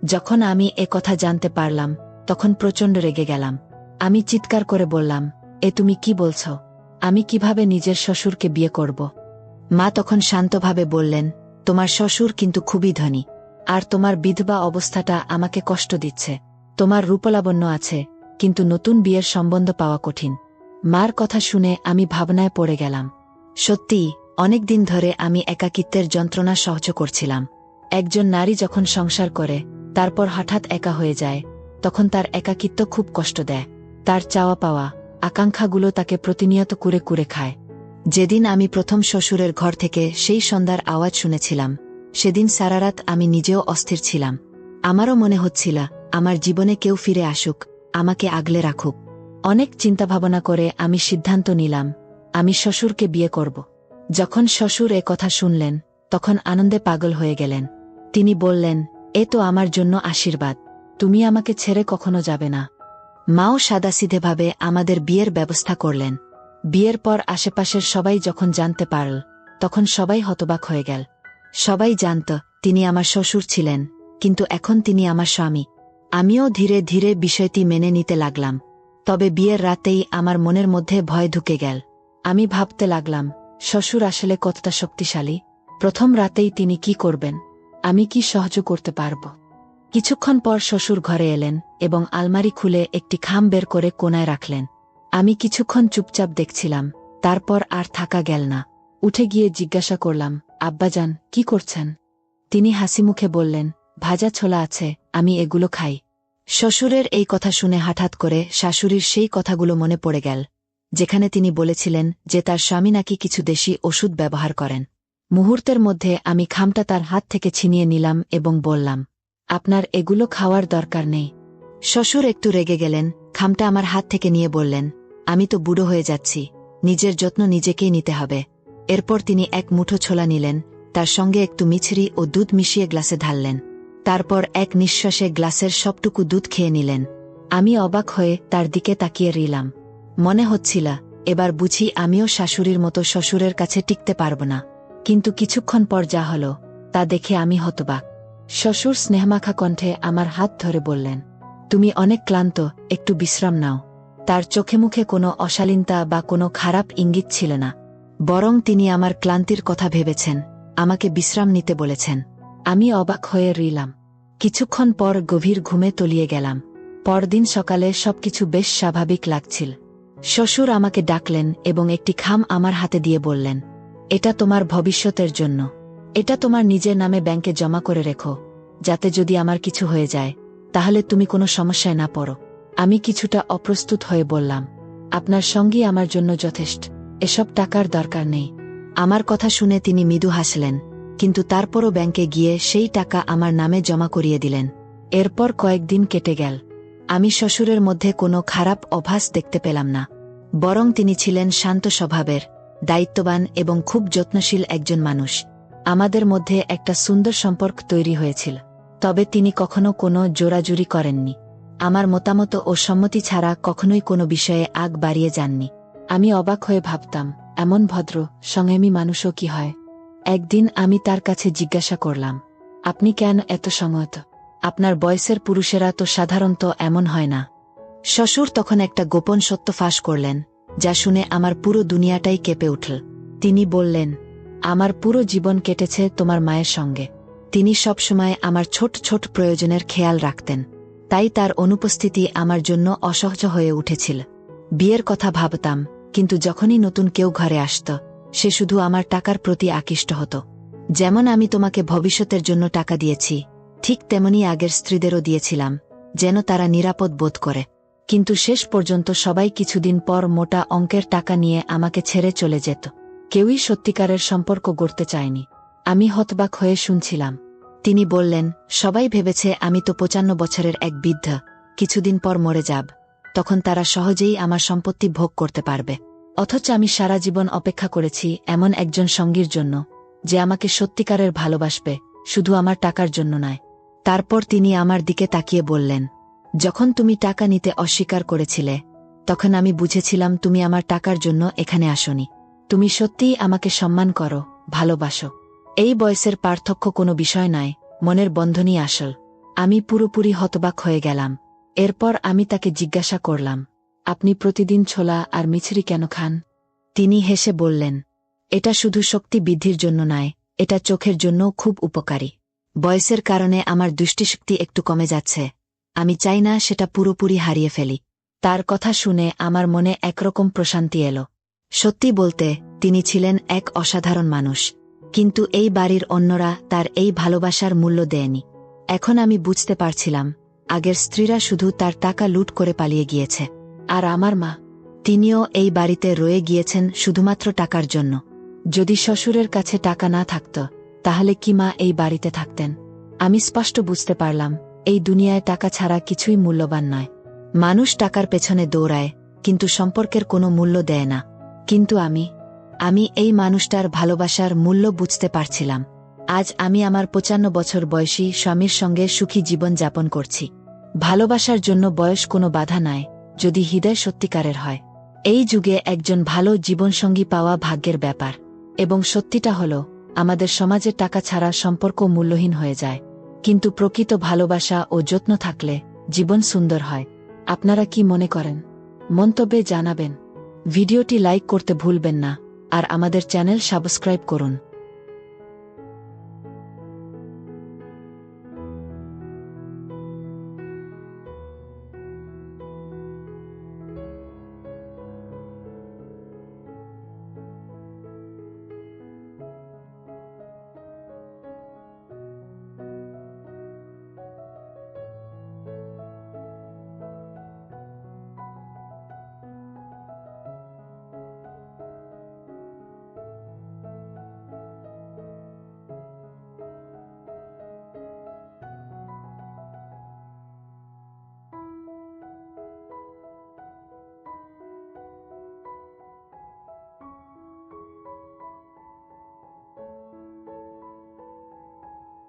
যখন আমি এ কথা জানতে পারলাম, তখন প্রচণ্ড রেগে গেলাম। আমি চিৎকার করে বললাম, এ তুমি কি বলছ? আমি কিভাবে নিজের শ্বশুরকে বিয়ে করব? মা তখন শান্তভাবে বললেন, তোমার শ্বশুর কিন্তু খুবই ধনী, আর তোমার বিধবা অবস্থাটা আমাকে কষ্ট দিচ্ছে। তোমার রূপলাবণ্য আছে, কিন্তু নতুন বিয়ের সম্বন্ধ পাওয়া কঠিন। মার কথা শুনে আমি ভাবনায় পড়ে গেলাম। সত্যি, অনেক দিন ধরে আমি একাকিত্বের যন্ত্রণা সহ্য করছিলাম। একজন নারী যখন সংসার করে, তারপর হঠাৎ একা হয়ে যায়, তখন তার একাকিত্ব খুব কষ্ট দেয়। তার চাওয়া পাওয়া, আকাঙ্ক্ষাগুলো তাকে প্রতিনিয়ত কুরে কুরে খায়। যেদিন আমি প্রথম শ্বশুরের ঘর থেকে সেই সন্ধ্যার আওয়াজ শুনেছিলাম, সেদিন সারা রাত আমি নিজেও অস্থির ছিলাম। আমারও মনে হচ্ছিল, আমার জীবনে কেউ ফিরে আসুক, আমাকে আগলে রাখুক। অনেক চিন্তাভাবনা করে আমি সিদ্ধান্ত নিলাম, আমি শ্বশুরকে বিয়ে করব। যখন শ্বশুর এ কথা শুনলেন, তখন আনন্দে পাগল হয়ে গেলেন। তিনি বললেন, এ তো আমার জন্য আশীর্বাদ, তুমি আমাকে ছেড়ে কখনো যাবে না। মাও সাদাসিধেভাবে আমাদের বিয়ের ব্যবস্থা করলেন। বিয়ের পর আশেপাশের সবাই যখন জানতে পারল, তখন সবাই হতবাক হয়ে গেল। সবাই জানত তিনি আমার শ্বশুর ছিলেন, কিন্তু এখন তিনি আমার স্বামী। আমিও ধীরে ধীরে বিষয়টি মেনে নিতে লাগলাম। তবে বিয়ের রাতেই আমার মনের মধ্যে ভয় ঢুকে গেল। আমি ভাবতে লাগলাম, শ্বশুর আসলে কতটা শক্তিশালী। প্রথম রাতেই তিনি কি করবেন? আমি কি সহ্য করতে পারব? কিছুক্ষণ পর শ্বশুর ঘরে এলেন এবং আলমারি খুলে একটি খাম বের করে কোনায় রাখলেন। আমি কিছুক্ষণ চুপচাপ দেখছিলাম, তারপর আর থাকা গেল না। উঠে গিয়ে জিজ্ঞাসা করলাম, আব্বাজান, কি করছেন? তিনি হাসিমুখে বললেন, ভাজা ছোলা আছে, আমি এগুলো খাই। শ্বশুরের এই কথা শুনে হঠাৎ করে শাশুড়ির সেই কথাগুলো মনে পড়ে গেল, যেখানে তিনি বলেছিলেন যে তার স্বামী নাকি কিছু দেশি ওষুধ ব্যবহার করেন। মুহূর্তের মধ্যে আমি খামটা তার হাত থেকে ছিনিয়ে নিলাম এবং বললাম, আপনার এগুলো খাওয়ার দরকার নেই। শ্বশুর একটু রেগে গেলেন, খামটা আমার হাত থেকে নিয়ে বললেন, আমি তো বুড়ো হয়ে যাচ্ছি, নিজের যত্ন নিজেকেই নিতে হবে। এরপর তিনি এক মুঠো ছোলা নিলেন, তার সঙ্গে একটু মিছরি ও দুধ মিশিয়ে গ্লাসে ঢাললেন। তারপর এক নিঃশ্বাসে গ্লাসের সবটুকু দুধ খেয়ে নিলেন। আমি অবাক হয়ে তার দিকে তাকিয়ে রইলাম। মনে হচ্ছিল, এবার বুঝি আমিও শাশুড়ির মতো শ্বশুরের কাছে টিকতে পারব না। কিন্তু কিছুক্ষণ পর যা হলো, তা দেখে আমি হতবাক। শ্বশুর স্নেহমাখা কণ্ঠে আমার হাত ধরে বললেন, তুমি অনেক ক্লান্ত, একটু বিশ্রাম নাও। তার চোখে মুখে কোনো অশালীনতা বা কোনো খারাপ ইঙ্গিত ছিল না, বরং তিনি আমার ক্লান্তির কথা ভেবেছেন, আমাকে বিশ্রাম নিতে বলেছেন। আমি অবাক হয়ে রইলাম। কিছুক্ষণ পর গভীর ঘুমে তলিয়ে গেলাম। পরদিন সকালে সবকিছু বেশ স্বাভাবিক লাগছিল। শ্বশুর আমাকে ডাকলেন এবং একটি খাম আমার হাতে দিয়ে বললেন, এটা তোমার ভবিষ্যতের জন্য। এটা তোমার নিজের নামে ব্যাংকে জমা করে রেখো, যাতে যদি আমার কিছু হয়ে যায়, তাহলে তুমি কোনো সমস্যায় না পড়ো। আমি কিছুটা অপ্রস্তুত হয়ে বললাম, আপনার সঙ্গী আমার জন্য যথেষ্ট, এসব টাকার দরকার নেই। আমার কথা শুনে তিনি মৃদু হাসলেন, কিন্তু তারপরও ব্যাংকে গিয়ে সেই টাকা আমার নামে জমা করিয়ে দিলেন। এরপর কয়েকদিন কেটে গেল। আমি শ্বশুরের মধ্যে কোনো খারাপ অভ্যাস দেখতে পেলাম না, বরং তিনি ছিলেন শান্ত স্বভাবের, দায়িত্ববান এবং খুব যত্নশীল একজন মানুষ। আমাদের মধ্যে একটা সুন্দর সম্পর্ক তৈরি হয়েছিল। তবে তিনি কখনো কোনো জোরাজুরি করেননি। আমার মতামত ও সম্মতি ছাড়া কখনোই কোনো বিষয়ে আগ বাড়িয়ে যাননি। আমি অবাক হয়ে ভাবতাম, এমন ভদ্র, সংযমী মানুষও কি হয়? একদিন আমি তার কাছে জিজ্ঞাসা করলাম, আপনি কেন এত সংযত? আপনার বয়সের পুরুষেরা তো সাধারণত এমন হয় না। শ্বশুর তখন একটা গোপন সত্য ফাঁস করলেন, যা শুনে আমার পুরো দুনিয়াটাই কেঁপে উঠল। তিনি বললেন, আমার পুরো জীবন কেটেছে তোমার মায়ের সঙ্গে। তিনি সবসময় আমার ছোট ছোট প্রয়োজনের খেয়াল রাখতেন, তাই তার অনুপস্থিতি আমার জন্য অসহ্য হয়ে উঠেছিল। বিয়ের কথা ভাবতাম, কিন্তু যখনই নতুন কেউ ঘরে আসত, সে শুধু আমার টাকার প্রতি আকৃষ্ট হতো। যেমন আমি তোমাকে ভবিষ্যতের জন্য টাকা দিয়েছি, ঠিক তেমনি আগের স্ত্রীদেরও দিয়েছিলাম, যেন তারা নিরাপদ বোধ করে। কিন্তু শেষ পর্যন্ত সবাই কিছুদিন পর মোটা অঙ্কের টাকা নিয়ে আমাকে ছেড়ে চলে যেত। কেউই সত্যিকারের সম্পর্ক গড়তে চায়নি। আমি হতবাক হয়ে শুনছিলাম। তিনি বললেন, সবাই ভেবেছে আমি তো 55 বছরের এক বৃদ্ধ, কিছুদিন পর মরে যাব, তখন তারা সহজেই আমার সম্পত্তি ভোগ করতে পারবে। অথচ আমি সারা জীবন অপেক্ষা করেছি এমন একজন সঙ্গীর জন্য, যে আমাকে সত্যিকারের ভালোবাসবে, শুধু আমার টাকার জন্য নয়। তারপর তিনি আমার দিকে তাকিয়ে বললেন, যখন তুমি টাকা নিতে অস্বীকার করেছিলে, তখন আমি বুঝেছিলাম তুমি আমার টাকার জন্য এখানে আসনি। তুমি সত্যিই আমাকে সম্মান করো, ভালোবাসো। এই বয়সের পার্থক্য কোনো বিষয় নয়, মনের বন্ধনই আসল। আমি পুরোপুরি হতবাক হয়ে গেলাম। এরপর আমি তাকে জিজ্ঞাসা করলাম, আপনি প্রতিদিন ছোলা আর মিছরি কেন খান? তিনি হেসে বললেন, এটা শুধু শক্তি বৃদ্ধির জন্য নয়, এটা চোখের জন্যও খুব উপকারী। বয়সের কারণে আমার দৃষ্টিশক্তি একটু কমে যাচ্ছে, আমি চাই না সেটা পুরোপুরি হারিয়ে ফেলি। তার কথা শুনে আমার মনে একরকম প্রশান্তি এলো। সত্যি বলতে, তিনি ছিলেন এক অসাধারণ মানুষ, কিন্তু এই বাড়ির অন্যরা তার এই ভালোবাসার মূল্য দেয়নি। এখন আমি বুঝতে পারছিলাম, আগের স্ত্রীরা শুধু তার টাকা লুট করে পালিয়ে গিয়েছে, আর আমার মা, তিনিও এই বাড়িতে রয়ে গিয়েছেন শুধুমাত্র টাকার জন্য। যদি শ্বশুরের কাছে টাকা না থাকত, তাহলে কি মা এই বাড়িতে থাকতেন? আমি স্পষ্ট বুঝতে পারলাম, এই দুনিয়ায় টাকা ছাড়া কিছুই মূল্যবান নয়। মানুষ টাকার পেছনে দৌড়ায়, কিন্তু সম্পর্কের কোনো মূল্য দেয় না। কিন্তু আমি এই মানুষটার ভালোবাসার মূল্য বুঝতে পারছিলাম। আজ আমি আমার 55 বছর বয়সী স্বামীর সঙ্গে সুখী জীবন যাপন করছি। ভালোবাসার জন্য বয়স কোনো বাধা নয়, যদি হৃদয় সত্যিকারের হয়। এই যুগে একজন ভালো জীবনসঙ্গী পাওয়া ভাগ্যের ব্যাপার। এবং সত্যিটা হলো, আমাদের সমাজে টাকা ছাড়া সম্পর্ক মূল্যহীন হয়ে যায়, কিন্তু প্রকৃত ভালোবাসা ও যত্ন থাকলে জীবন সুন্দর হয়। আপনারা কি মনে করেন? মন্তব্যে জানাবেন। ভিডিওটি লাইক করতে ভুলবেন না, আর আমাদের চ্যানেল সাবস্ক্রাইব করুন।